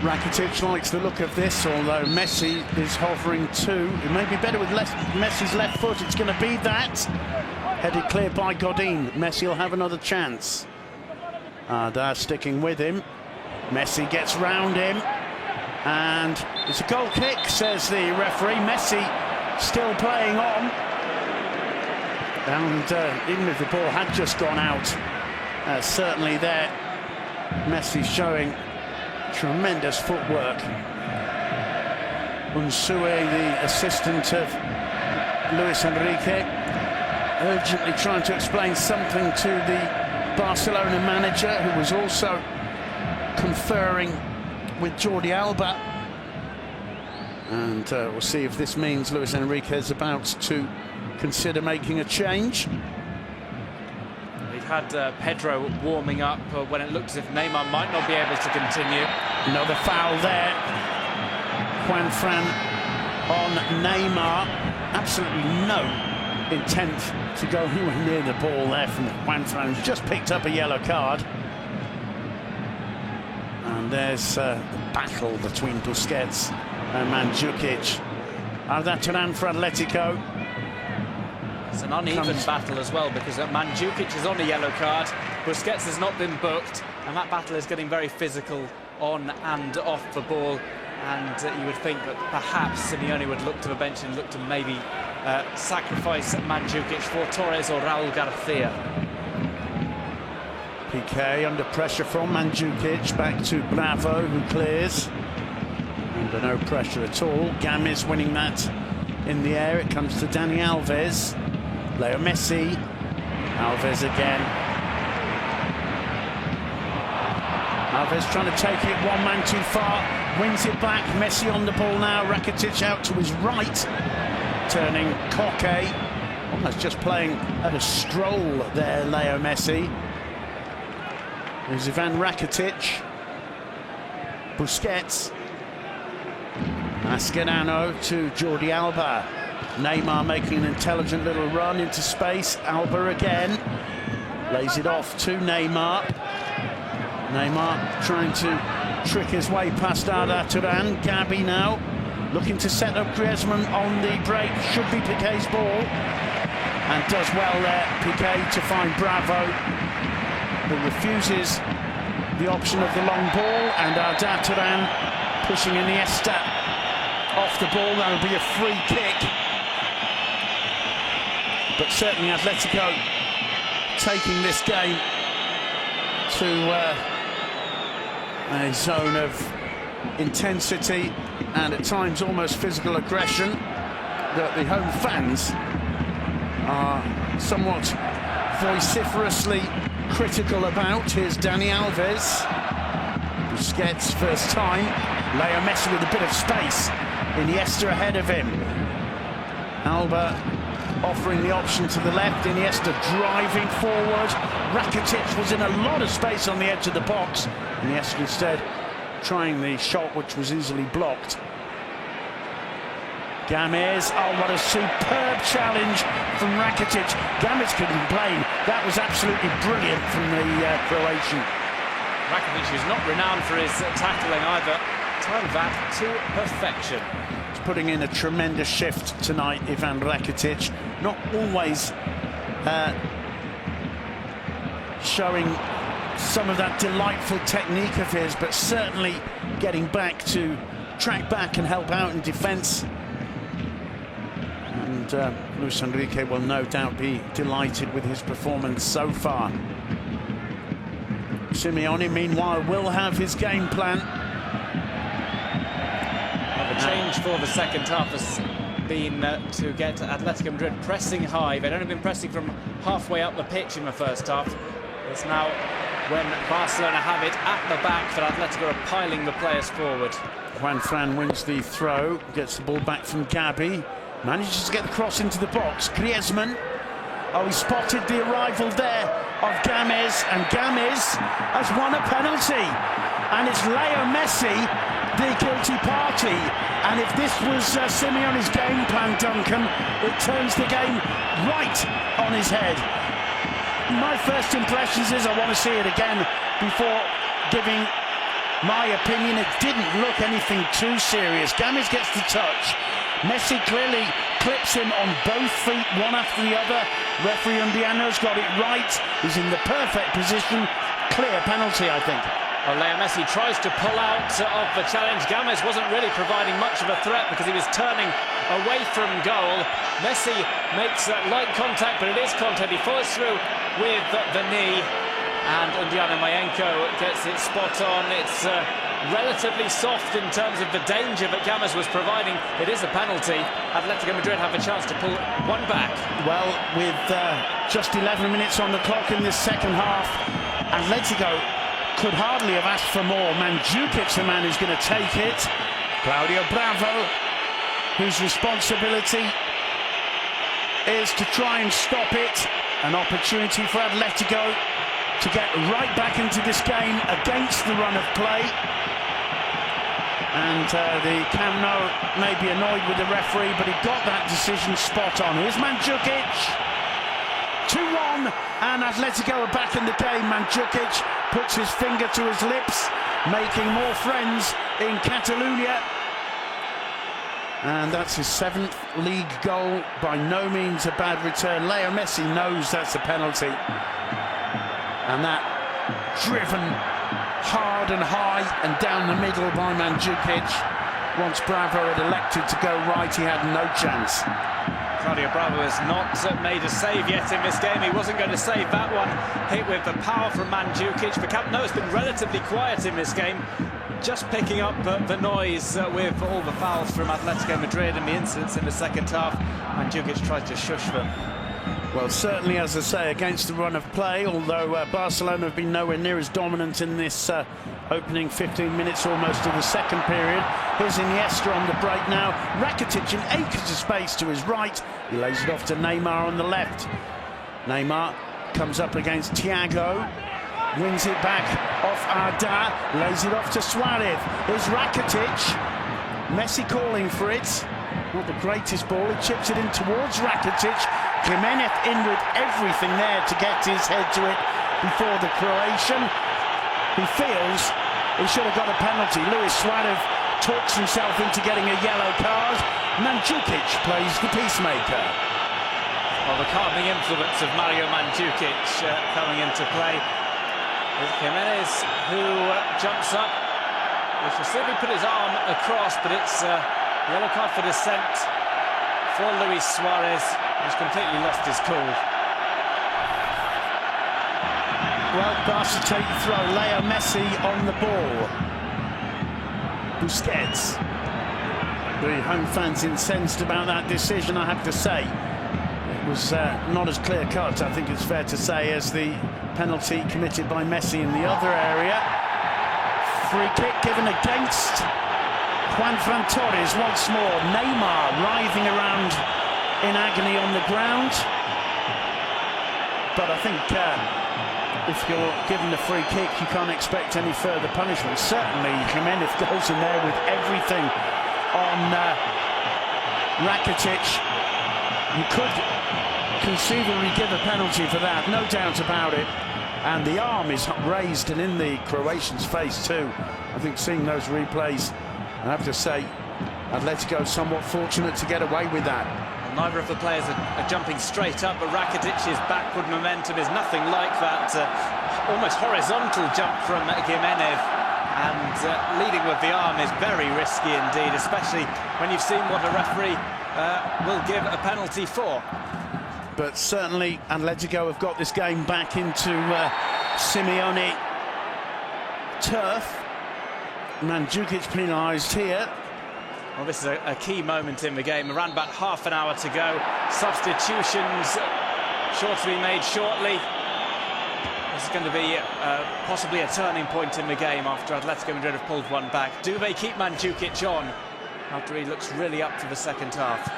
Rakitic likes the look of this, although Messi is hovering too. It may be better with Messi's left foot. It's going to be that. Headed clear by Godin. Messi will have another chance. Arda sticking with him. Messi gets round him. And it's a goal kick, says the referee. Messi still playing on. And even if the ball had just gone out, certainly there, Messi showing tremendous footwork. Unsue, the assistant of Luis Enrique, urgently trying to explain something to the Barcelona manager, who was also conferring with Jordi Alba. And we'll see if this means Luis Enrique is about to consider making a change. He'd had Pedro warming up when it looked as if Neymar might not be able to continue. Another foul there. Juanfran on Neymar. Absolutely no intent to go anywhere near the ball there from Juanfran, who's just picked up a yellow card. And there's the battle between Busquets and Mandzukic. Arda Turan for Atletico. It's an uneven battle as well, because Mandzukic is on a yellow card, Busquets has not been booked, and that battle is getting very physical on and off the ball. And you would think that perhaps Simeone would look to the bench and look to maybe sacrifice Mandzukic for Torres or Raul Garcia. Piqué under pressure from Mandzukic, back to Bravo, who clears. Under no pressure at all. Games winning that in the air. It comes to Dani Alves. Leo Messi. Alves again. Alves trying to take it, one man too far. Wins it back. Messi on the ball now. Rakitic out to his right. Turning Koke. Almost just playing at a stroll there, Leo Messi. There's Ivan Rakitic. Busquets. Mascherano to Jordi Alba. Neymar making an intelligent little run into space. Alba again. Lays it off to Neymar. Neymar trying to trick his way past Arda Turan. Gabi now looking to set up Griezmann on the break. Should be Piqué's ball. And does well there, Piqué, to find Bravo, who refuses the option of the long ball. And Arda Turan pushing Iniesta off the ball. That'll be a free kick. But certainly Atletico taking this game to a zone of intensity and at times almost physical aggression that the home fans are somewhat vociferously critical about. Here's Dani Alves. Busquets first time. Leo Messi with a bit of space. Iniesta ahead of him. Alba offering the option to the left. Iniesta driving forward. Rakitic was in a lot of space on the edge of the box. Iniesta instead trying the shot, which was easily blocked. Games, oh, what a superb challenge from Rakitic. Games couldn't complain. That was absolutely brilliant from the Croatian. Rakitic, who's not renowned for his tackling either, timed that to perfection. He's putting in a tremendous shift tonight, Ivan Rakitic. Not always showing some of that delightful technique of his, but certainly getting back to track back and help out in defence. And Luis Enrique will no doubt be delighted with his performance so far. Simeone, meanwhile, will have his game plan. Well, the change for the second half has been to get Atletico Madrid pressing high. They'd only been pressing from halfway up the pitch in the first half. It's now when Barcelona have it at the back that Atletico are piling the players forward. Juanfran wins the throw, gets the ball back from Gabi, manages to get the cross into the box. Griezmann, oh, he spotted the arrival there of Games, and Games has won a penalty. And it's Leo Messi, the guilty party. And if this was Simeone's game plan, Duncan, it turns the game right on his head. My first impressions is I want to see it again before giving my opinion. It didn't look anything too serious. Games gets the touch. Messi clearly clips him on both feet, one after the other. Referee Undiano's got it right. He's in the perfect position. Clear penalty, I think. Well, Leo Messi tries to pull out of the challenge. Games wasn't really providing much of a threat because he was turning away from goal. Messi makes light contact, but it is contact. He follows through with the knee, and Undiano Mayenko gets it spot on. It's relatively soft in terms of the danger that Games was providing. It is a penalty. Atletico Madrid have a chance to pull one back. Well, with just 11 minutes on the clock in this second half, Atletico could hardly have asked for more. Mandzukic, the man who's going to take it. Claudio Bravo, whose responsibility is to try and stop it. An opportunity for Atletico to get right back into this game against the run of play. And the Camp Nou may be annoyed with the referee, but he got that decision spot on. Here's Mandzukic. 2-1, and Atletico are back in the game. Mandzukic puts his finger to his lips, making more friends in Catalonia. And that's his 7th league goal. By no means a bad return. Leo Messi knows that's a penalty. And that driven hard and high and down the middle by Mandzukic. Once Bravo had elected to go right, he had no chance. Claudio Bravo has not made a save yet in this game. He wasn't going to save that one. Hit with the power from Mandzukic. The Camp Nou has been relatively quiet in this game, just picking up the noise with all the fouls from Atletico Madrid and the incidents in the second half. Mandzukic tried to shush them. Well, certainly, as I say, against the run of play, although Barcelona have been nowhere near as dominant in this opening 15 minutes almost of the second period. Here's Iniesta on the break now. Rakitic in acres of space to his right. He lays it off to Neymar on the left. Neymar comes up against Thiago. Wins it back off Arda. Lays it off to Suarez. Here's Rakitic. Messi calling for it. Not the greatest ball. He chips it in towards Rakitic. Jimenez in with everything there to get his head to it before the Croatian. He feels he should have got a penalty. Luis Suarez talks himself into getting a yellow card. Mandzukic plays the peacemaker. Well, the calming influence of Mario Mandzukic coming into play. It's Jimenez who jumps up. We shall see if he put his arm across, but it's yellow card for dissent for Luis Suarez, who's completely lost his cool. Well, Barca take the throw. Leo Messi on the ball. Busquets. The home fans incensed about that decision, I have to say. It was not as clear-cut, I think it's fair to say, as the penalty committed by Messi in the other area. Free kick given against Juan Torres once more. Neymar writhing around in agony on the ground. But I think if you're given the free kick, you can't expect any further punishment. Certainly, Jimenez goes in there with everything on Rakitic. You could conceivably give a penalty for that, no doubt about it. And the arm is raised and in the Croatian's face too. I think seeing those replays, I have to say, Atletico somewhat fortunate to get away with that. Well, neither of the players are jumping straight up, but Rakitic's backward momentum is nothing like that almost horizontal jump from Jimenez. And leading with the arm is very risky indeed, especially when you've seen what a referee will give a penalty for. But certainly Atletico have got this game back into Simeone turf. Mandzukic penalised here. Well, this is a key moment in the game. Around about half an hour to go. Substitutions sure to be made shortly. This is going to be possibly a turning point in the game after Atletico Madrid have pulled one back. Do they keep Mandzukic on after he looks really up for the second half?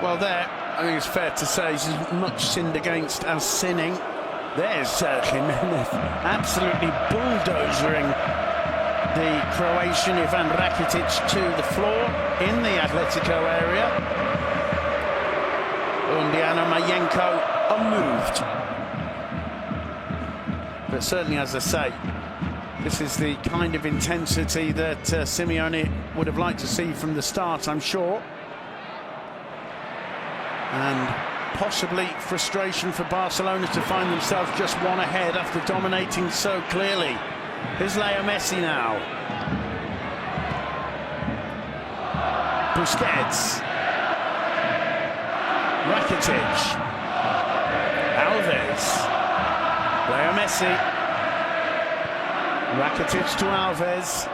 Well, there, I think it's fair to say he's as much sinned against as sinning. There's Jimenez absolutely bulldozering the Croatian Ivan Rakitic to the floor in the Atletico area. Undiano Mayenko unmoved. But certainly, as I say, this is the kind of intensity that Simeone would have liked to see from the start, I'm sure. And possibly frustration for Barcelona to find themselves just one ahead after dominating so clearly. Here's Leo Messi now. Busquets. Rakitic. Alves. Leo Messi. Rakitic to Alves.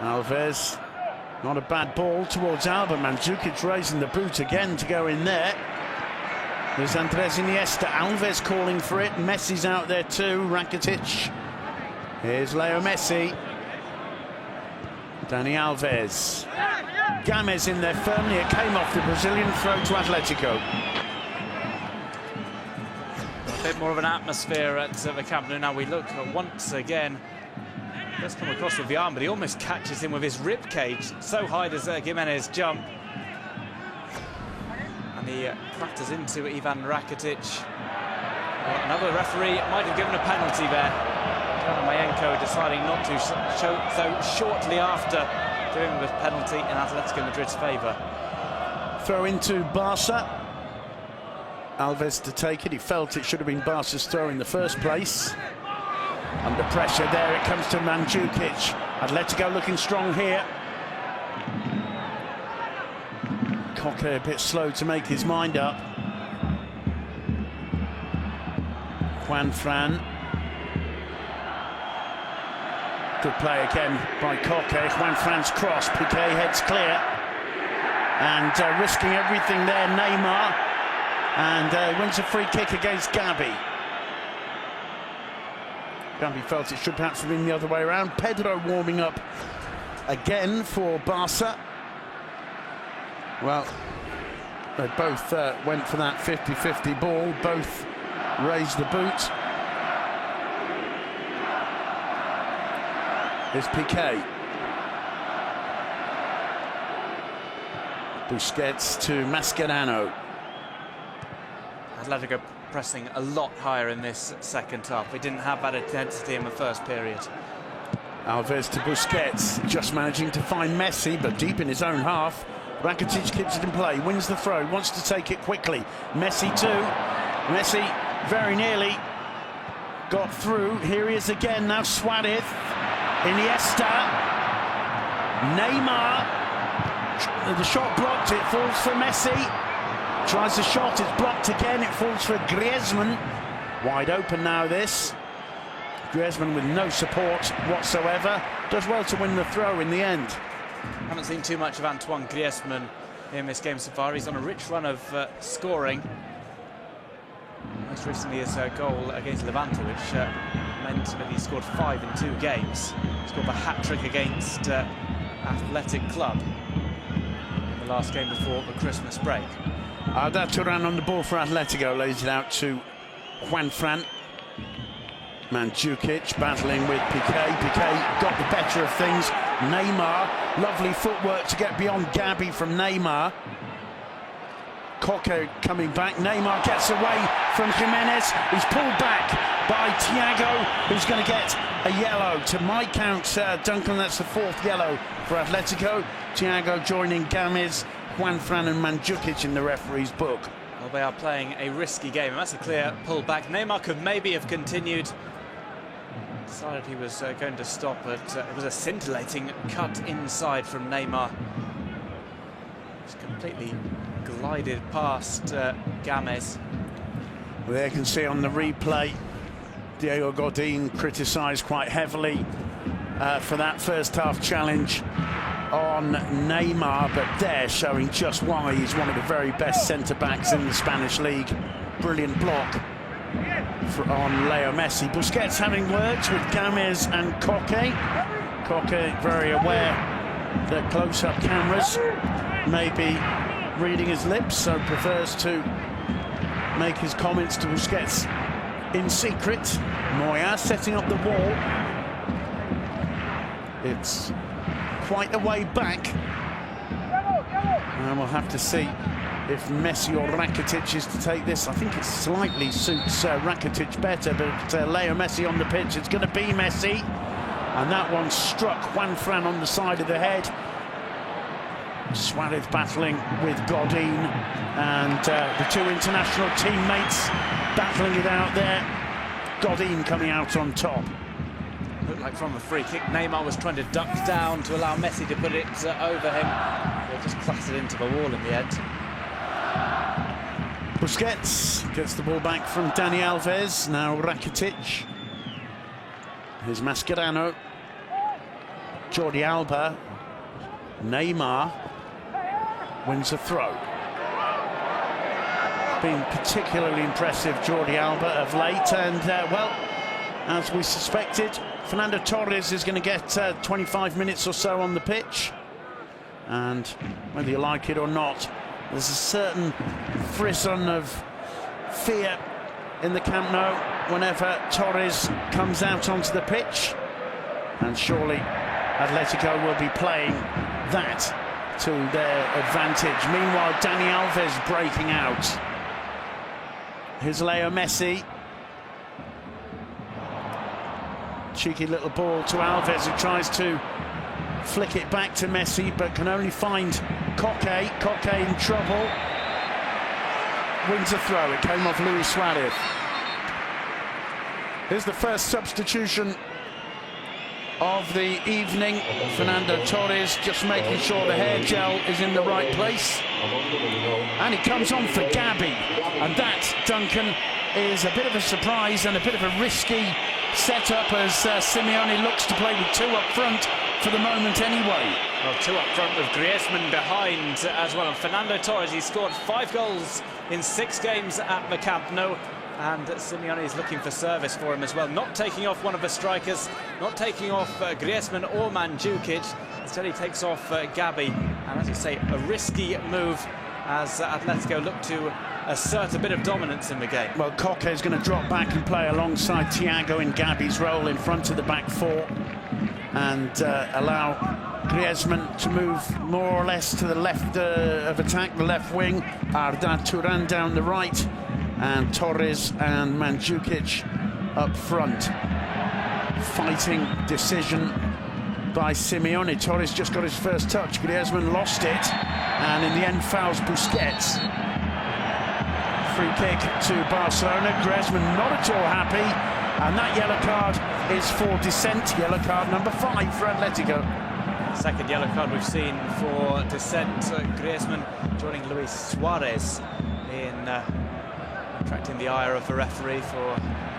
Alves. Not a bad ball towards Alba. Mandzukic raising the boot again to go in there. There's Andres Iniesta. Alves calling for it. Messi's out there too. Rakitic. Here's Leo Messi. Dani Alves. Games in there firmly. It came off the Brazilian throw to Atletico. A bit more of an atmosphere at the Camp Nou. Now we look once again. Does come across with the arm, but he almost catches him with his rib cage. So high does Gimenez jump. And he clatters into Ivan Rakitic. Well, another referee might have given a penalty there. Mayenko deciding not to show so shortly after doing the penalty in Atletico Madrid's favour. Throw into Barca. Alves to take it. He felt it should have been Barca's throw in the first place. Under pressure there, it comes to Mandzukic. Atletico looking strong here. Koke a bit slow to make his mind up. Juanfran. Good play again by Koke. Juanfran's cross. Piqué heads clear. And risking everything there, Neymar. And wins a free kick against Gavi. Gavi felt it should perhaps have been the other way around. Pedro warming up again for Barca. Well, they both went for that 50-50 ball. Both raised the boot. Here's Piqué. Busquets to Mascherano. Atletico pressing a lot higher in this second half. We didn't have that intensity in the first period. Alves to Busquets, just managing to find Messi, but deep in his own half. Rakitic keeps it in play, wins the throw, wants to take it quickly. Messi too. Messi very nearly got through. Here he is again, now Suarez. Iniesta. Neymar. The shot blocked, it falls for Messi. Tries the shot, it's blocked again, it falls for Griezmann. Wide open now this. Griezmann with no support whatsoever. Does well to win the throw in the end. Haven't seen too much of Antoine Griezmann in this game so far. He's on a rich run of scoring. Most recently his goal against Levante, which meant that he scored 5 in 2 games. He scored a hat-trick against Athletic Club in the last game before the Christmas break. Arda Turan on the ball for Atletico, lays it out to Juanfran. Mandzukic battling with Piqué. Piqué got the better of things. Neymar, lovely footwork to get beyond Gavi from Neymar. Koke coming back. Neymar gets away from Gimenez. He's pulled back by Thiago, who's going to get a yellow. To my count, Duncan, that's the 4th yellow for Atletico. Thiago joining Games, Juanfran and Mandzukic in the referee's book. Well, they are playing a risky game, and that's a clear pullback. Neymar could maybe have continued. Decided he was going to stop, but it was a scintillating cut inside from Neymar. Just completely glided past Games. Well, there you can see on the replay, Diego Godin criticised quite heavily for that first half challenge on Neymar, but there showing just why he's one of the very best centre-backs in the Spanish league. Brilliant block on Leo Messi. Busquets having words with Games and Koke. Koke very aware that close-up cameras may be reading his lips, so prefers to make his comments to Busquets in secret. Moya setting up the wall. It's quite a way back, and we'll have to see if Messi or Rakitic is to take this. I think it slightly suits Rakitic better, but Leo Messi on the pitch. It's going to be Messi, and that one struck Juanfran on the side of the head. Suarez battling with Godin, and the 2 international teammates battling it out there. Godin coming out on top. Looked like from a free kick, Neymar was trying to duck down to allow Messi to put it over him. It just clattered into the wall in the end. Busquets gets the ball back from Dani Alves. Now Rakitic. Here's Mascherano. Jordi Alba. Neymar wins a throw. been particularly impressive, Jordi Alba, of late. And, well, as we suspected, Fernando Torres is going to get 25 minutes or so on the pitch. And whether you like it or not, there's a certain frisson of fear in the Camp Nou whenever Torres comes out onto the pitch. And surely Atletico will be playing that to their advantage. Meanwhile, Dani Alves breaking out. Here's Leo Messi. Cheeky little ball to Alves, who tries to flick it back to Messi, but can only find Koke. Koke in trouble. Wins a throw. It came off Luis Suarez. Here's the first substitution of the evening. Fernando Torres just making sure the hair gel is in the right place. And he comes on for Gabi. And that, Duncan, is a bit of a surprise and a bit of a risky setup as Simeone looks to play with two up front for the moment anyway. Well, two up front with Griezmann behind as well. And Fernando Torres, he scored 5 goals in 6 games at the Camp Nou. And Simeone is looking for service for him as well. Not taking off one of the strikers, not taking off Griezmann or Mandzukic. Instead, he takes off Gabi. And as you say, a risky move as Atletico look to assert a bit of dominance in the game. Well, Koke is going to drop back and play alongside Thiago in Gabi's role in front of the back four. And allow Griezmann to move more or less to the left of attack, the left wing. Arda Turan down the right. And Torres and Mandzukic up front. Fighting decision by Simeone. Torres just got his first touch. Griezmann lost it. And in the end fouls Busquets. Free kick to Barcelona. Griezmann not at all happy. And that yellow card is for dissent. Yellow card number 5 for Atletico. Second yellow card we've seen for dissent. Griezmann joining Luis Suarez in attracting the ire of the referee for a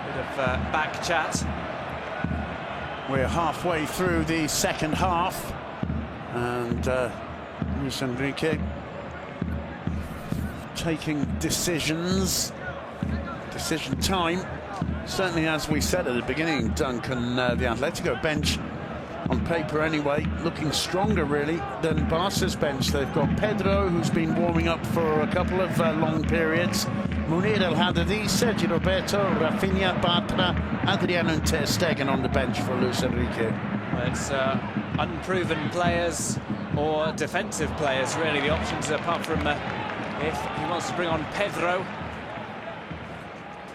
bit of back chat. We're halfway through the second half, and Luis Enrique taking decision time. Certainly, as we said at the beginning, Duncan, the Atletico bench, on paper anyway, looking stronger really than Barca's bench. They've got Pedro, who's been warming up for a couple of long periods. Munir El Haddadi, Sergi Roberto, Rafinha, Bartra, Adriano and Ter Stegen on the bench for Luis Enrique. Well, it's unproven players or defensive players, really, the options, apart from if he wants to bring on Pedro,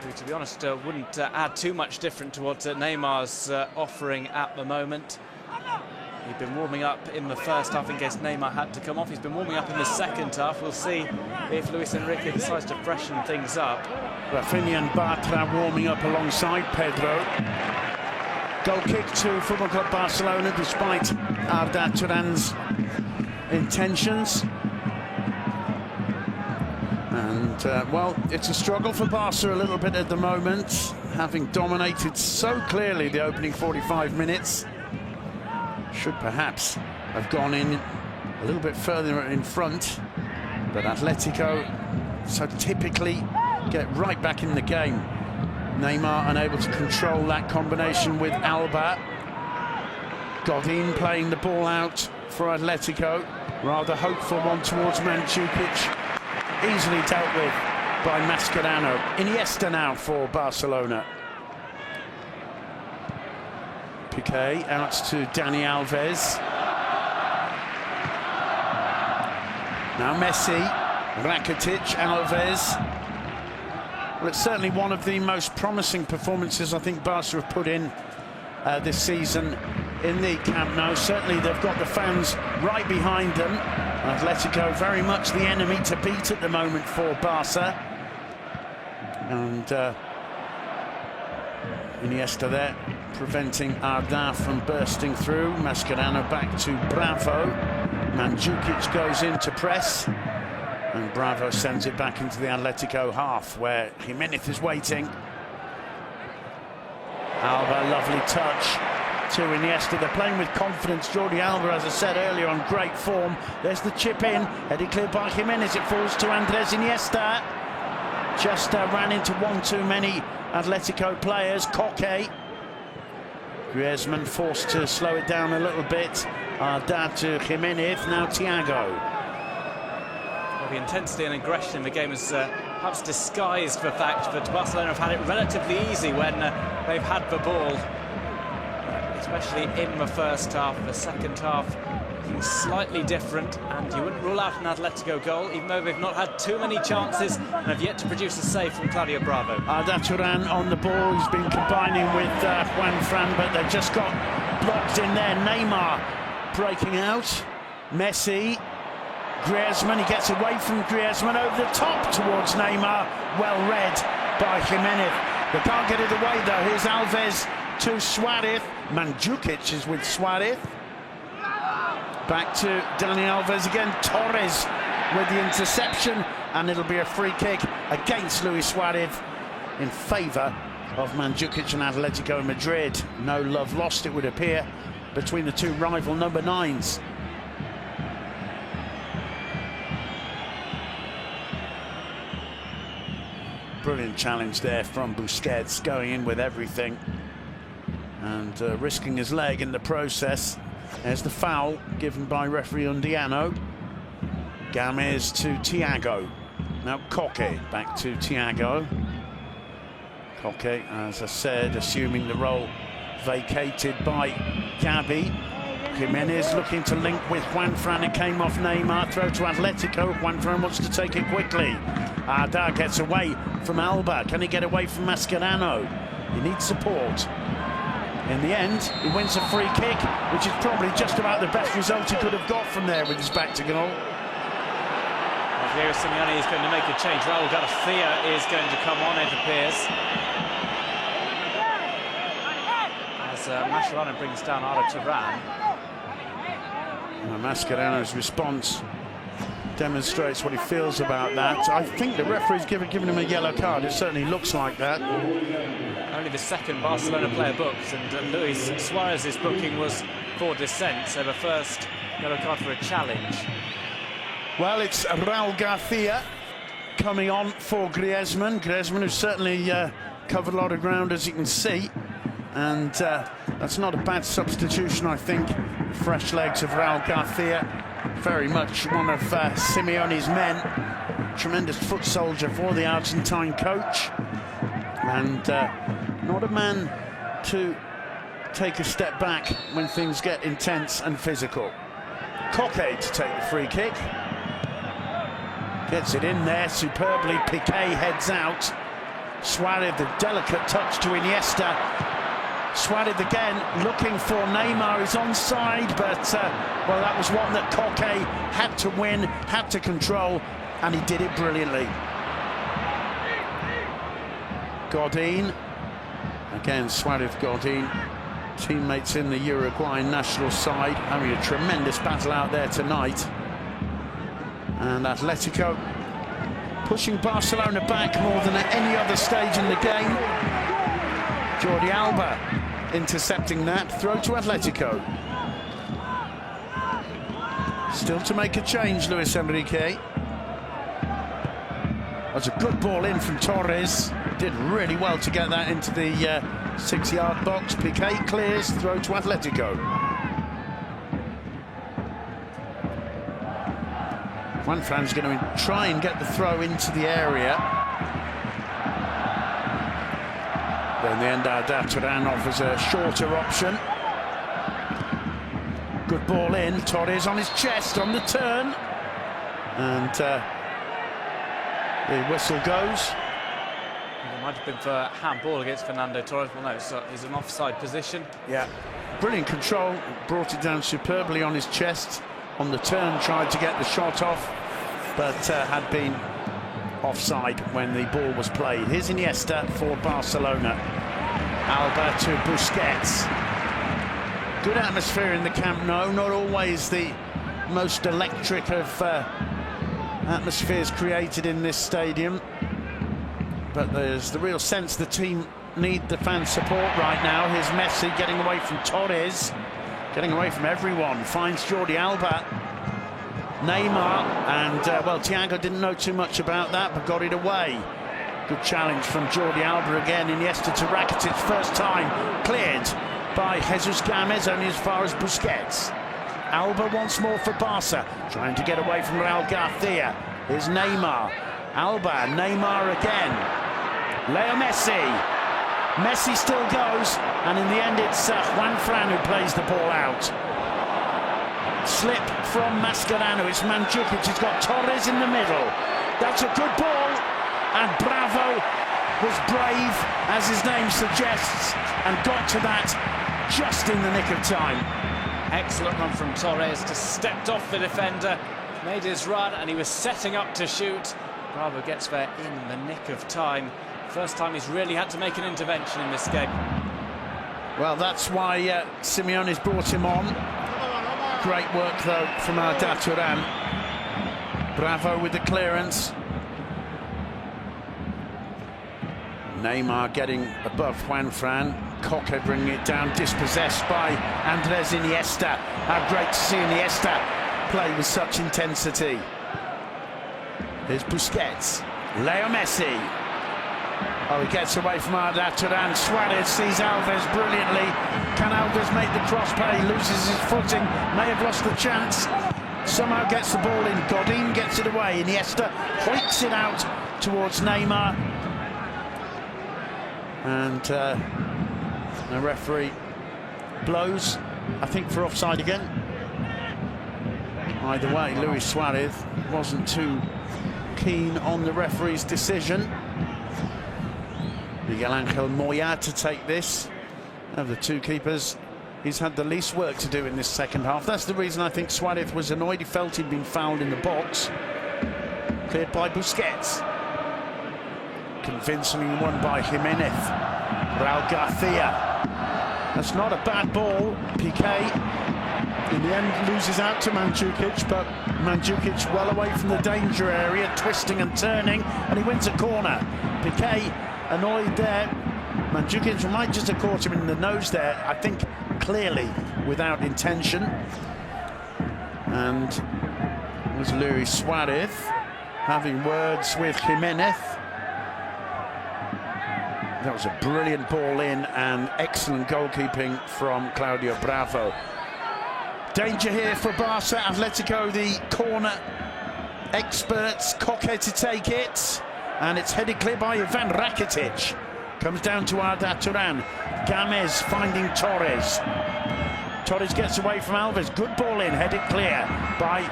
who, to be honest, wouldn't add too much different to what Neymar's offering at the moment. He'd been warming up in the first half in case Neymar had to come off. He's been warming up in the second half. We'll see if Luis Enrique decides to freshen things up. Rafinha and Bartra warming up alongside Pedro. Goal kick to Football Club Barcelona despite Arda Turan's intentions. And, well, it's a struggle for Barca a little bit at the moment, having dominated so clearly the opening 45 minutes. Should perhaps have gone in a little bit further in front, but Atletico so typically get right back in the game. Neymar unable to control that combination with Alba. Godin playing the ball out for Atletico. Rather hopeful one towards Mandzukic. Easily dealt with by Mascherano. Iniesta now for Barcelona. Piqué out to Dani Alves. Now Messi, Rakitic, Alves. Well, it's certainly one of the most promising performances I think Barca have put in this season in the Camp Nou. Certainly they've got the fans right behind them. Atletico very much the enemy to beat at the moment for Barca. And Iniesta there, preventing Arda from bursting through. Mascherano back to Bravo. Mandzukic goes in to press. And Bravo sends it back into the Atletico half, where Jimenez is waiting. Alba, lovely touch to Iniesta. They're playing with confidence. Jordi Alba, as I said earlier, on great form. There's the chip in. Headed clear by Jimenez. It falls to Andres Iniesta. just ran into one too many Atletico players. Koke. Griezmann forced to slow it down a little bit. Arda to Jimenez, now Thiago. Well, the intensity and aggression in the game has perhaps disguised the fact that Barcelona have had it relatively easy when they've had the ball, especially in the first half. The second half looking slightly different, and you wouldn't rule out an Atletico goal, even though they've not had too many chances and have yet to produce a save from Claudio Bravo. Arda Turan on the ball. He's been combining with Juan Fran, but they've just got blocked in there. Neymar breaking out. Messi. Griezmann, he gets away from Griezmann over the top towards Neymar. Well read by Jimenez. They can't get it away though. Here's Alves to Suarez. Mandzukic is with Suarez. Back to Dani Alves again. Torres with the interception, and it'll be a free kick against Luis Suarez in favour of Mandzukic and Atletico Madrid. No love lost, it would appear, between the two rival number 9s. Brilliant challenge there from Busquets, going in with everything and risking his leg in the process. There's the foul given by referee Undiano. Gamez to Thiago. Now Koke back to Thiago. Koke, as I said, assuming the role vacated by Gabi. Jimenez looking to link with Juan Fran. It came off Neymar. Throw to Atletico. Juan Fran wants to take it quickly. Arda gets away from Alba. Can he get away from Mascherano? He needs support. In the end, he wins a free kick, which is probably just about the best result he could have got from there with his back to goal. Diego Simeone is going to make a change. Raul Garcia is going to come on, it appears. As Mascherano brings down Arda Turan. Mascherano's response demonstrates what he feels about that. I think the referee's given him a yellow card. It certainly looks like that. Only the second Barcelona player booked, and Luis Suarez's booking was for dissent, so the first yellow card for a challenge. Well, it's Raul Garcia coming on for Griezmann. Griezmann, who's certainly covered a lot of ground, as you can see, and that's not a bad substitution, I think. Fresh legs of Raul Garcia, very much one of Simeone's men. Tremendous foot soldier for the Argentine coach, and not a man to take a step back when things get intense and physical. Koke to take the free kick. Gets it in there superbly. Piqué heads out. Suarez, the delicate touch to Iniesta. Suarez again looking for Neymar. He's onside, but well, that was one that Koke had to win, had to control, and he did it brilliantly. Godin. Again, Suarez, Godin, teammates in the Uruguayan national side, having a tremendous battle out there tonight. And Atletico pushing Barcelona back more than at any other stage in the game. Jordi Alba intercepting that. Throw to Atletico. Still to make a change, Luis Enrique. That's a good ball in from Torres. Did really well to get that into the 6-yard box. Piqué clears. Throw to Atletico. Juan Fran's going to try and get the throw into the area. Then in the end, Arda Turan offers a shorter option. Good ball in. Torres on his chest on the turn. And the whistle goes. It might have been for handball against Fernando Torres. Well, no, so he's an offside position. Yeah, brilliant control. Brought it down superbly on his chest. On the turn, tried to get the shot off, but had been offside when the ball was played. Here's Iniesta for Barcelona. Alba to Busquets. Good atmosphere in the Camp Nou. Not always the most electric of atmospheres created in this stadium, but there's the real sense the team need the fan support right now. Here's Messi getting away from Torres. Getting away from everyone, finds Jordi Alba. Neymar, and well, Thiago didn't know too much about that, but got it away. Good challenge from Jordi Alba again. Iniesta to Rakitic, first time cleared by Jesus Gomez, only as far as Busquets. Alba once more for Barca, trying to get away from Raul Garcia. Here's Neymar. Alba, Neymar again. Leo Messi. Messi still goes, and in the end it's Juan Fran who plays the ball out. Slip from Mascherano. It's Mandzukic. He's got Torres in the middle. That's a good ball, and Bravo was brave, as his name suggests, and got to that just in the nick of time. Excellent run from Torres, just stepped off the defender, made his run, and he was setting up to shoot. Bravo gets there in the nick of time. First time he's really had to make an intervention in this game. Well, that's why Simeone's brought him on. Great work, though, from Arda Turan. Bravo with the clearance. Neymar getting above Juan Fran. Coque bringing it down, dispossessed by Andres Iniesta. How great to see Iniesta play with such intensity. Here's Busquets. Leo Messi. Oh, he gets away from Arda Turan. Suarez sees Alves brilliantly. Can Alves make the cross play? Loses his footing. May have lost the chance. Somehow gets the ball in. Godin gets it away. Iniesta hoiks it out towards Neymar. And the referee blows, I think, for offside again. Either way, Luis Suarez wasn't too keen on the referee's decision. Miguel Angel Moya to take this. Of the two keepers, he's had the least work to do in this second half. That's the reason I think Suarez was annoyed. He felt he'd been fouled in the box. Cleared by Busquets. Convincingly won by Jimenez. Raul Garcia. That's not a bad ball. Piqué, in the end, loses out to Mandzukic, but Mandzukic well away from the danger area, twisting and turning, and he wins a corner. Piqué annoyed there. Mandzukic might just have caught him in the nose there, I think clearly without intention. And it was Luis Suarez having words with Jimenez. That was a brilliant ball in and excellent goalkeeping from Claudio Bravo. Danger here for Barca. Atletico, the corner experts. Coque to take it. And it's headed clear by Ivan Rakitic. Comes down to Arda Turan. Gomez finding Torres. Torres gets away from Alves. Good ball in, headed clear by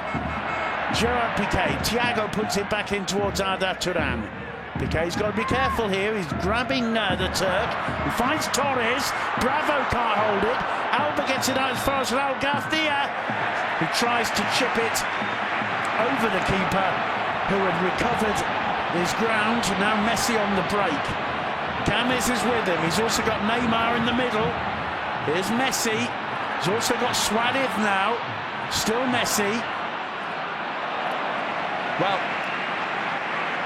Gerard Piqué. Thiago puts it back in towards Arda Turan. Piqué's got to be careful here. He's grabbing the Turk. He finds Torres. Bravo can't hold it. Alba gets it out as far as Raul Garcia, who tries to chip it over the keeper, who had recovered his ground. Now Messi on the break. Gomez is with him. He's also got Neymar in the middle. Here's Messi. He's also got Suarez now. Still Messi. Well,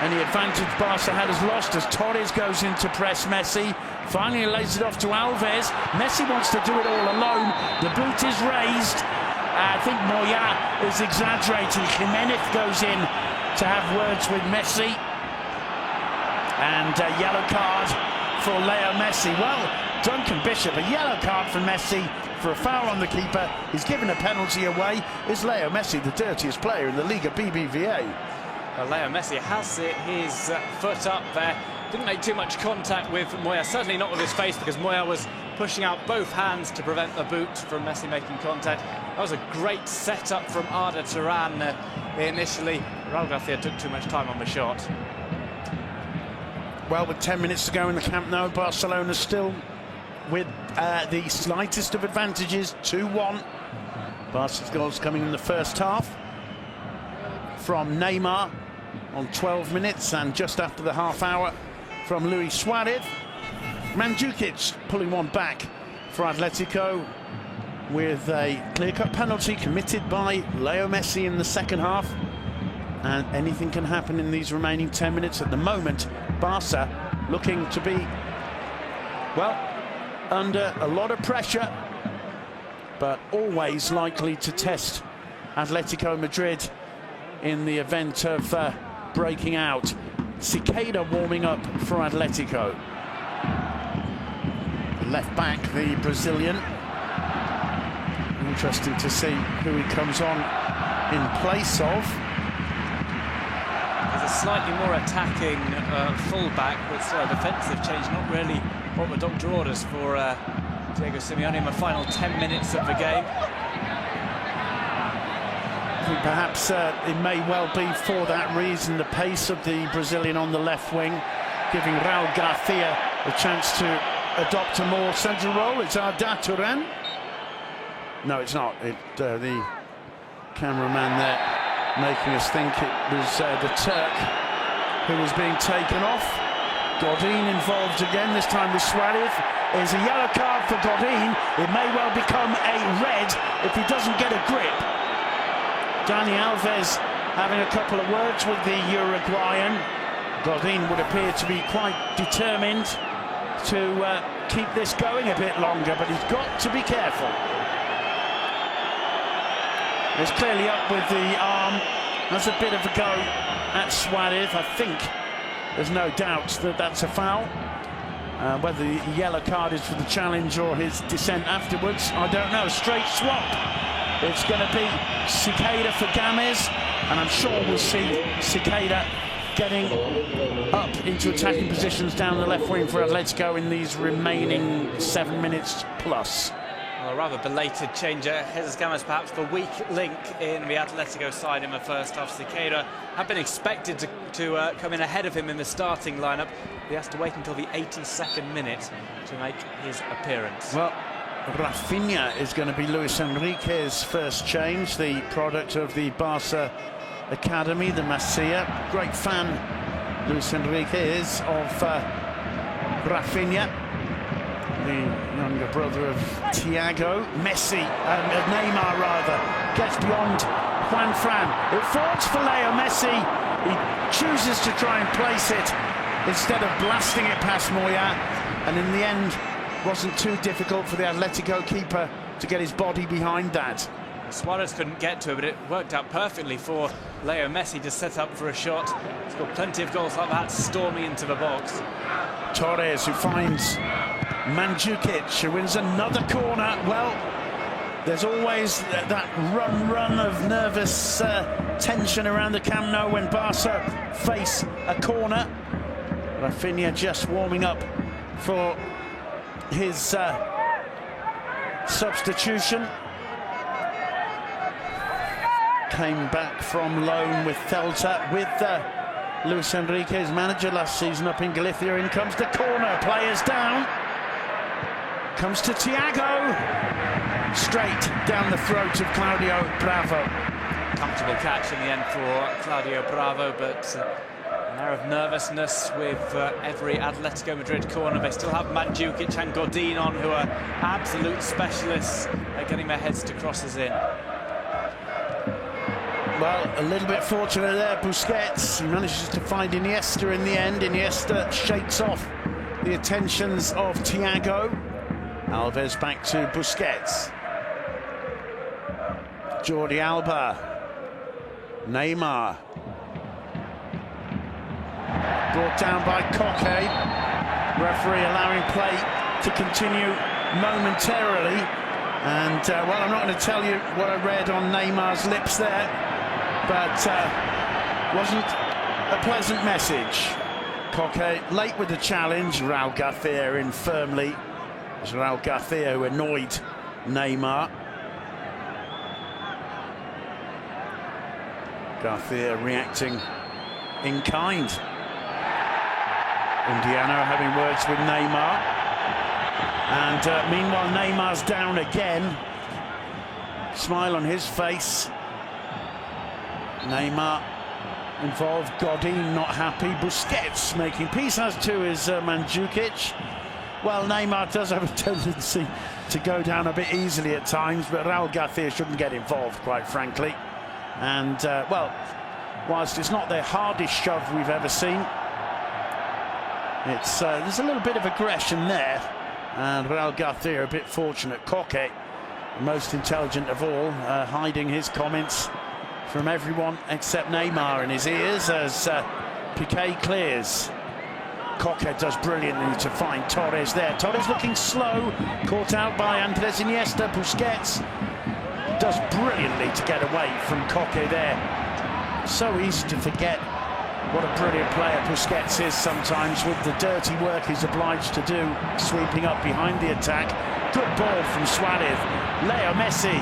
any advantage Barca had is lost as Torres goes in to press Messi. Finally lays it off to Alves. Messi wants to do it all alone. The boot is raised. I think Moya is exaggerating. Jimenez goes in to have words with Messi. And a yellow card for Leo Messi. Well, Duncan Bishop, a yellow card for Messi for a foul on the keeper. He's given a penalty away. Is Leo Messi the dirtiest player in the Liga BBVA? Well, Leo Messi has his foot up there. Didn't make too much contact with Moya, certainly not with his face, because Moya was pushing out both hands to prevent the boot from Messi making contact. That was a great setup from Arda Turan initially. Raul Garcia took too much time on the shot. Well, with 10 minutes to go in the Camp Nou, Barcelona still with the slightest of advantages, 2-1. Barca's goals coming in the first half from Neymar on 12 minutes, and just after the half hour from Luis Suarez. Mandzukic pulling one back for Atletico with a clear-cut penalty committed by Leo Messi in the second half. And anything can happen in these remaining 10 minutes. At the moment, Barca looking to be, well, under a lot of pressure, but always likely to test Atletico Madrid in the event of breaking out. Cicada warming up for Atletico. Left back, the Brazilian. Interesting to see who he comes on in place of. There's a slightly more attacking full-back, but still a defensive change, not really what the doctor orders for Diego Simeone in the final 10 minutes of the game. I think perhaps it may well be for that reason the pace of the Brazilian on the left wing, giving Raul Garcia a chance to adopt a more central role. It's Arda Turan. No, it's not. The cameraman there making us think it was the Turk who was being taken off. Godin involved again, this time with Suarez. There's a yellow card for Godin. It may well become a red if he doesn't get a grip. Dani Alves having a couple of words with the Uruguayan. Godin would appear to be quite determined to keep this going a bit longer, but he's got to be careful. He's clearly up with the arm. That's a bit of a go at Suarez. I think there's no doubt that that's a foul. Whether the yellow card is for the challenge or his descent afterwards, I don't know. Straight swap. It's going to be Cicada for Games, and I'm sure we'll see Cicada getting up into attacking positions down the left wing for Atletico in these remaining 7 minutes plus. Well, a rather belated changer. Jesus Games, perhaps the weak link in the Atletico side in the first half. Cicada had been expected to come in ahead of him in the starting lineup. He has to wait until the 82nd minute to make his appearance. Well, Rafinha is going to be Luis Enrique's first change, the product of the Barca Academy, the Masia. Great fan, Luis Enrique is, of Rafinha, the younger brother of Thiago. Messi, Neymar rather, gets beyond Juan Fran. It falls for Leo Messi. He chooses to try and place it instead of blasting it past Moya, and in the end wasn't too difficult for the Atletico keeper to get his body behind that. Suarez couldn't get to it, but it worked out perfectly for Leo Messi to set up for a shot. He's got plenty of goals like that storming into the box. Torres, who finds Mandzukic, who wins another corner. Well, there's always that run of nervous tension around the Camp Nou when Barca face a corner. Rafinha just warming up for his substitution. Came back from loan with Celta, with Luis Enrique, his manager last season up in Galicia. In comes the corner, players down. Comes to Thiago. Straight down the throat of Claudio Bravo. Comfortable catch in the end for Claudio Bravo, but an air of nervousness with every Atletico Madrid corner. They still have Mandzukic and Godin on, who are absolute specialists at getting their heads to crosses in. Well, a little bit fortunate there, Busquets. He manages to find Iniesta in the end. Iniesta shakes off the attentions of Thiago. Alves back to Busquets. Jordi Alba. Neymar. Brought down by Koke. Referee allowing play to continue momentarily. And, well, I'm not going to tell you what I read on Neymar's lips there, but wasn't a pleasant message. Koke late with the challenge. Raul Garcia in firmly. It was Raul Garcia who annoyed Neymar. Garcia reacting in kind. Indiana having words with Neymar. And meanwhile, Neymar's down again. Smile on his face. Neymar involved. Godin not happy. Busquets making peace, as too is Mandzukic. Well, Neymar does have a tendency to go down a bit easily at times, but Raul Garcia shouldn't get involved, quite frankly. And, well, whilst it's not the hardest shove we've ever seen, it's there's a little bit of aggression there. And Raul Garcia a bit fortunate. Koke, the most intelligent of all, hiding his comments from everyone except Neymar in his ears, as Piqué clears. Coque does brilliantly to find Torres there. Torres looking slow, caught out by Andres Iniesta. Busquets does brilliantly to get away from Coque there. So easy to forget what a brilliant player Busquets is sometimes with the dirty work he's obliged to do, sweeping up behind the attack. Good ball from Suarez. Leo Messi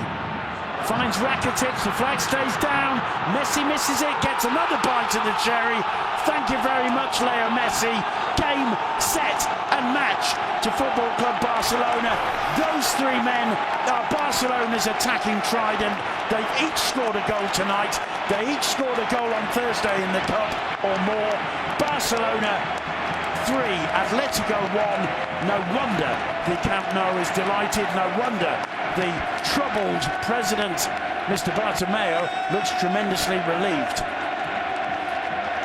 finds Rakitic, the flag stays down. Messi misses it, gets another bite of the cherry. Thank you very much, Leo Messi. Game, set and match to Football Club Barcelona. Those three men are Barcelona's attacking trident. They've each scored a goal tonight. They each scored a goal on Thursday in the Cup or more. Barcelona 3, Atletico 1. No wonder the Camp Nou is delighted. No wonder the troubled president, Mr. Bartomeu, looks tremendously relieved.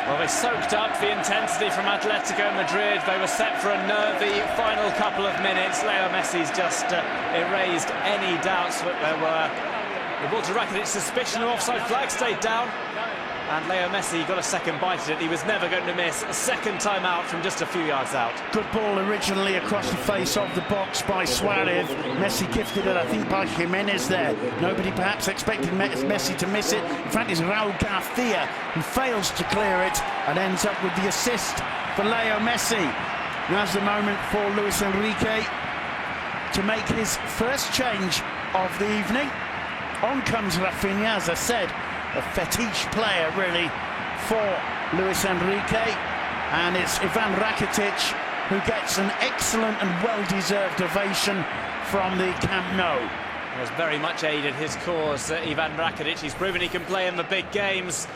Well, they soaked up the intensity from Atletico Madrid. They were set for a nervy final couple of minutes. Leo Messi's just erased any doubts that there were. The ball to Rakitic, suspicion of offside, flag stayed down. And Leo Messi got a second bite at it. He was never going to miss a second time out from just a few yards out. Good ball originally across the face of the box by Suarez. Messi gifted it, I think, by Jimenez there. Nobody perhaps expected Messi to miss it. In fact, it's Raul Garcia who fails to clear it and ends up with the assist for Leo Messi. Now's the moment for Luis Enrique to make his first change of the evening. On comes Rafinha, as I said. A fetish player, really, for Luis Enrique. And it's Ivan Rakitic who gets an excellent and well-deserved ovation from the Camp Nou. Has very much aided his cause, Ivan Rakitic. He's proven he can play in the big games.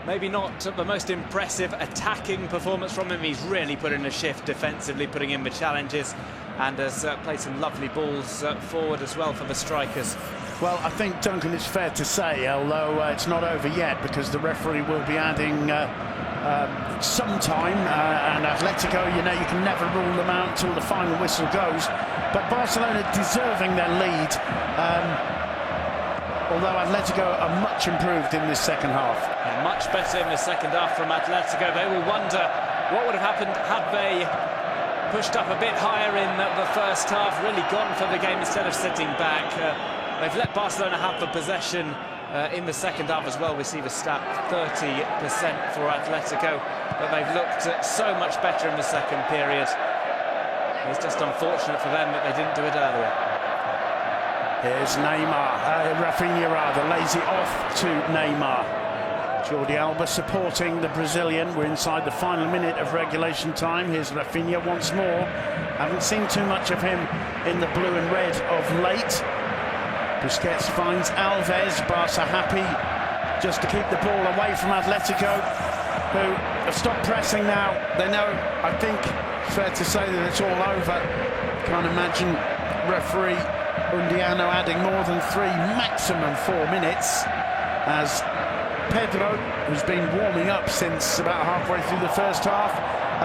Maybe not the most impressive attacking performance from him. He's really put in a shift defensively, putting in the challenges, and has played some lovely balls forward as well for the strikers. Well, I think, Duncan, it's fair to say, although it's not over yet, because the referee will be adding some time, and Atletico, you know, you can never rule them out until the final whistle goes. But Barcelona deserving their lead, although Atletico are much improved in this second half. Yeah, much better in the second half from Atletico. They will wonder what would have happened had they pushed up a bit higher in the first half, really gone for the game instead of sitting back. They've let Barcelona have the possession in the second half as well. We see the stat 30% for Atletico, but they've looked so much better in the second period. It's just unfortunate for them that they didn't do it earlier. Here's Neymar, Rafinha rather, lays it off to Neymar. Jordi Alba supporting the Brazilian. We're inside the final minute of regulation time. Here's Rafinha once more. Haven't seen too much of him in the blue and red of late. Busquets finds Alves. Barca happy just to keep the ball away from Atletico, who have stopped pressing now. They know, I think, fair to say that it's all over. Can't imagine referee Undiano adding more than 3, maximum 4 minutes, as Pedro, who's been warming up since about halfway through the first half,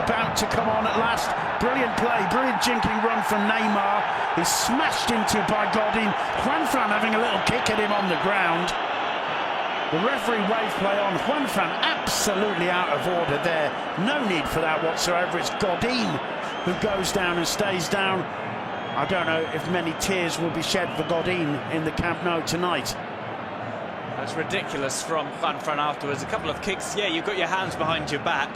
about to come on at last. Brilliant play, brilliant jinking run from Neymar. He's smashed into by Godin. Juanfran having a little kick at him on the ground. The referee wave play on. Juanfran absolutely out of order there. No need for that whatsoever. It's Godin who goes down and stays down. I don't know if many tears will be shed for Godin in the Camp Nou tonight. That's ridiculous from Juanfran afterwards. A couple of kicks, yeah, you've got your hands behind your back,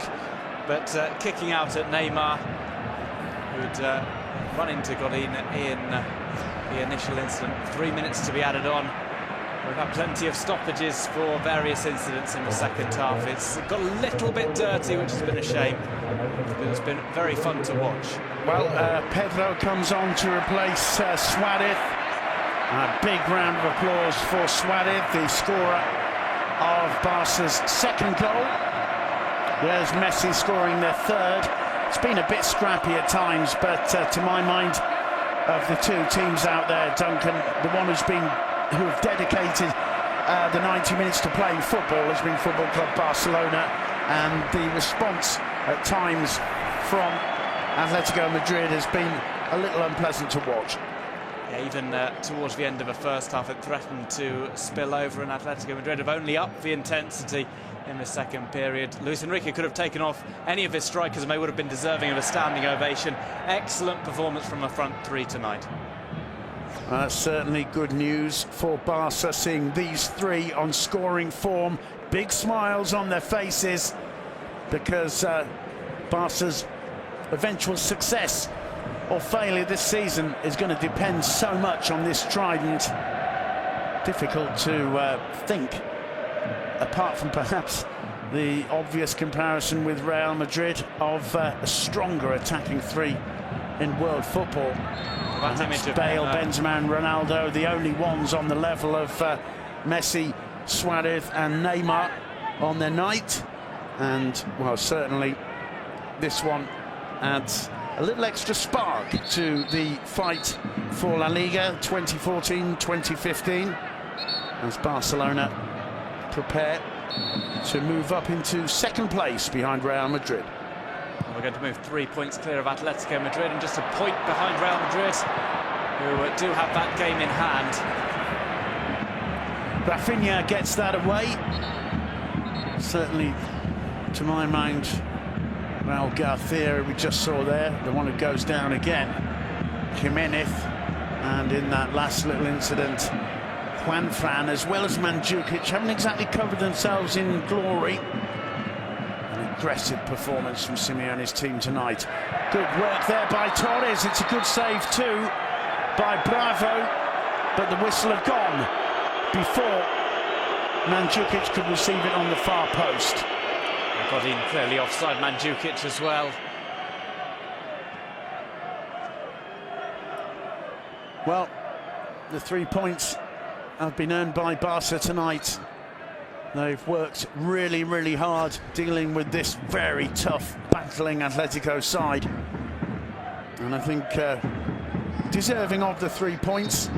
but kicking out at Neymar, who'd run into Godin in the initial incident. 3 minutes to be added on. We've had plenty of stoppages for various incidents in the second half. It's got a little bit dirty, which has been a shame, but it's been very fun to watch. Well, Pedro comes on to replace Suarez. A big round of applause for Suarez, the scorer of Barca's second goal. There's Messi scoring their third. It's been a bit scrappy at times, but to my mind, of the two teams out there, Duncan, the one who have dedicated the 90 minutes to playing football has been Football Club Barcelona, and the response at times from Atletico Madrid has been a little unpleasant to watch. Yeah, even towards the end of the first half, it threatened to spill over, and Atletico Madrid have only upped the intensity in the second period. Luis Enrique could have taken off any of his strikers and they would have been deserving of a standing ovation. Excellent performance from the front three tonight. Certainly good news for Barca, seeing these three on scoring form. Big smiles on their faces, because Barca's eventual success or failure this season is going to depend so much on this trident. Difficult to think, apart from perhaps the obvious comparison with Real Madrid, of a stronger attacking three in world football. Perhaps Bale, Benzema and Ronaldo, the only ones on the level of Messi, Suarez and Neymar on their night. And, well, certainly this one adds a little extra spark to the fight for La Liga 2014-2015, as Barcelona prepare to move up into second place behind Real Madrid. We're going to move 3 points clear of Atletico Madrid and just a point behind Real Madrid, who do have that game in hand. Rafinha gets that away. Certainly, to my mind, Raul Garcia, we just saw there, the one who goes down again. Jimenez, and in that last little incident, Juanfran, as well as Mandzukic, haven't exactly covered themselves in glory. An aggressive performance from Simeone's team tonight. Good work there by Torres. It's a good save too by Bravo, but the whistle had gone before Mandzukic could receive it on the far post. Got in clearly offside, Mandzukic as well. Well, the 3 points have been earned by Barca tonight. They've worked really, really hard dealing with this very tough, battling Atletico side. And I think deserving of the 3 points.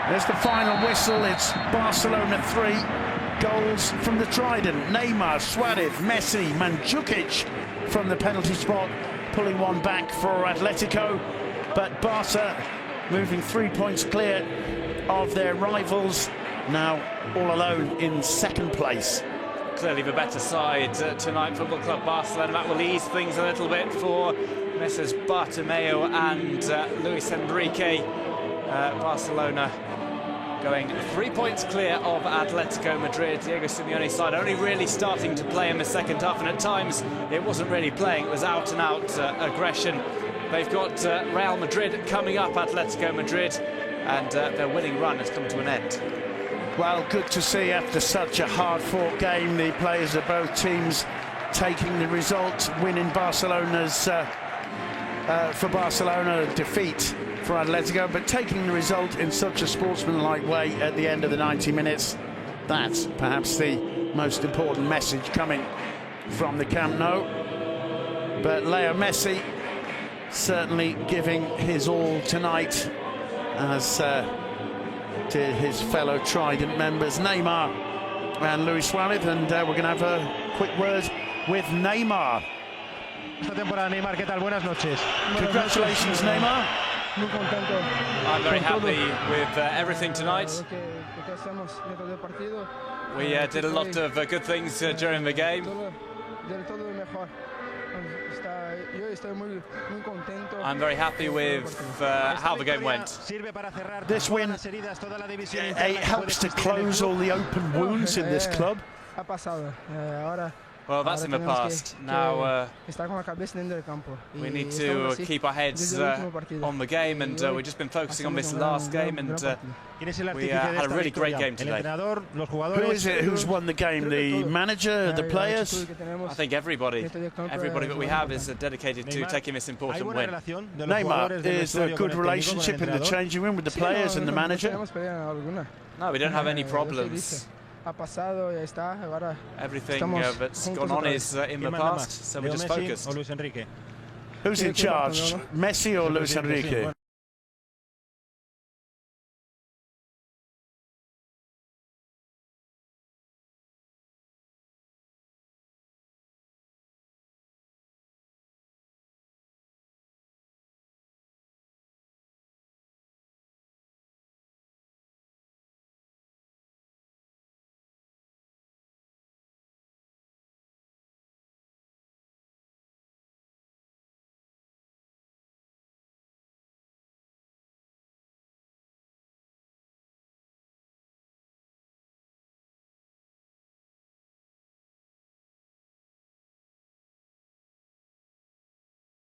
There's the final whistle. It's Barcelona 3. Goals from the trident: Neymar, Suarez, Messi, Mandzukic from the penalty spot, pulling one back for Atletico. But Barca moving 3 points clear of their rivals, now all alone in second place. Clearly the better side tonight, Football Club Barcelona. That will ease things a little bit for Messrs Bartomeu and Luis Enrique. Barcelona going 3 points clear of Atletico Madrid. Diego Simeone's side only really starting to play in the second half, and at times it wasn't really playing, it was out and out aggression. They've got Real Madrid coming up, Atletico Madrid, and their winning run has come to an end. Well, good to see after such a hard-fought game, the players of both teams taking the result, winning Barcelona's for Barcelona, defeat for Atletico, but taking the result in such a sportsmanlike way at the end of the 90 minutes. That's perhaps the most important message coming from the Camp Nou. But Leo Messi certainly giving his all tonight, as did his fellow Trident members Neymar and Luis Suarez. And we're going to have a quick word with Neymar. Esta temporada, Neymar, ¿qué tal? Buenas noches. Congratulations, Neymar. I'm very happy with everything tonight. We did a lot of good things during the game. I'm very happy with how the game went. This win, it helps to close all the open wounds in this club. Well, that's in the past. Now we need to keep our heads on the game, and we've just been focusing on this last game, and we had a really great game today. Who is it who's won the game? The manager, the players? I think everybody that we have is dedicated to taking this important win. Neymar, is there a good relationship in the changing room with the players and the manager? No, we don't have any problems. Everything that's gone on is in the past, so we're just focused. Who's in charge, Messi or Luis Enrique?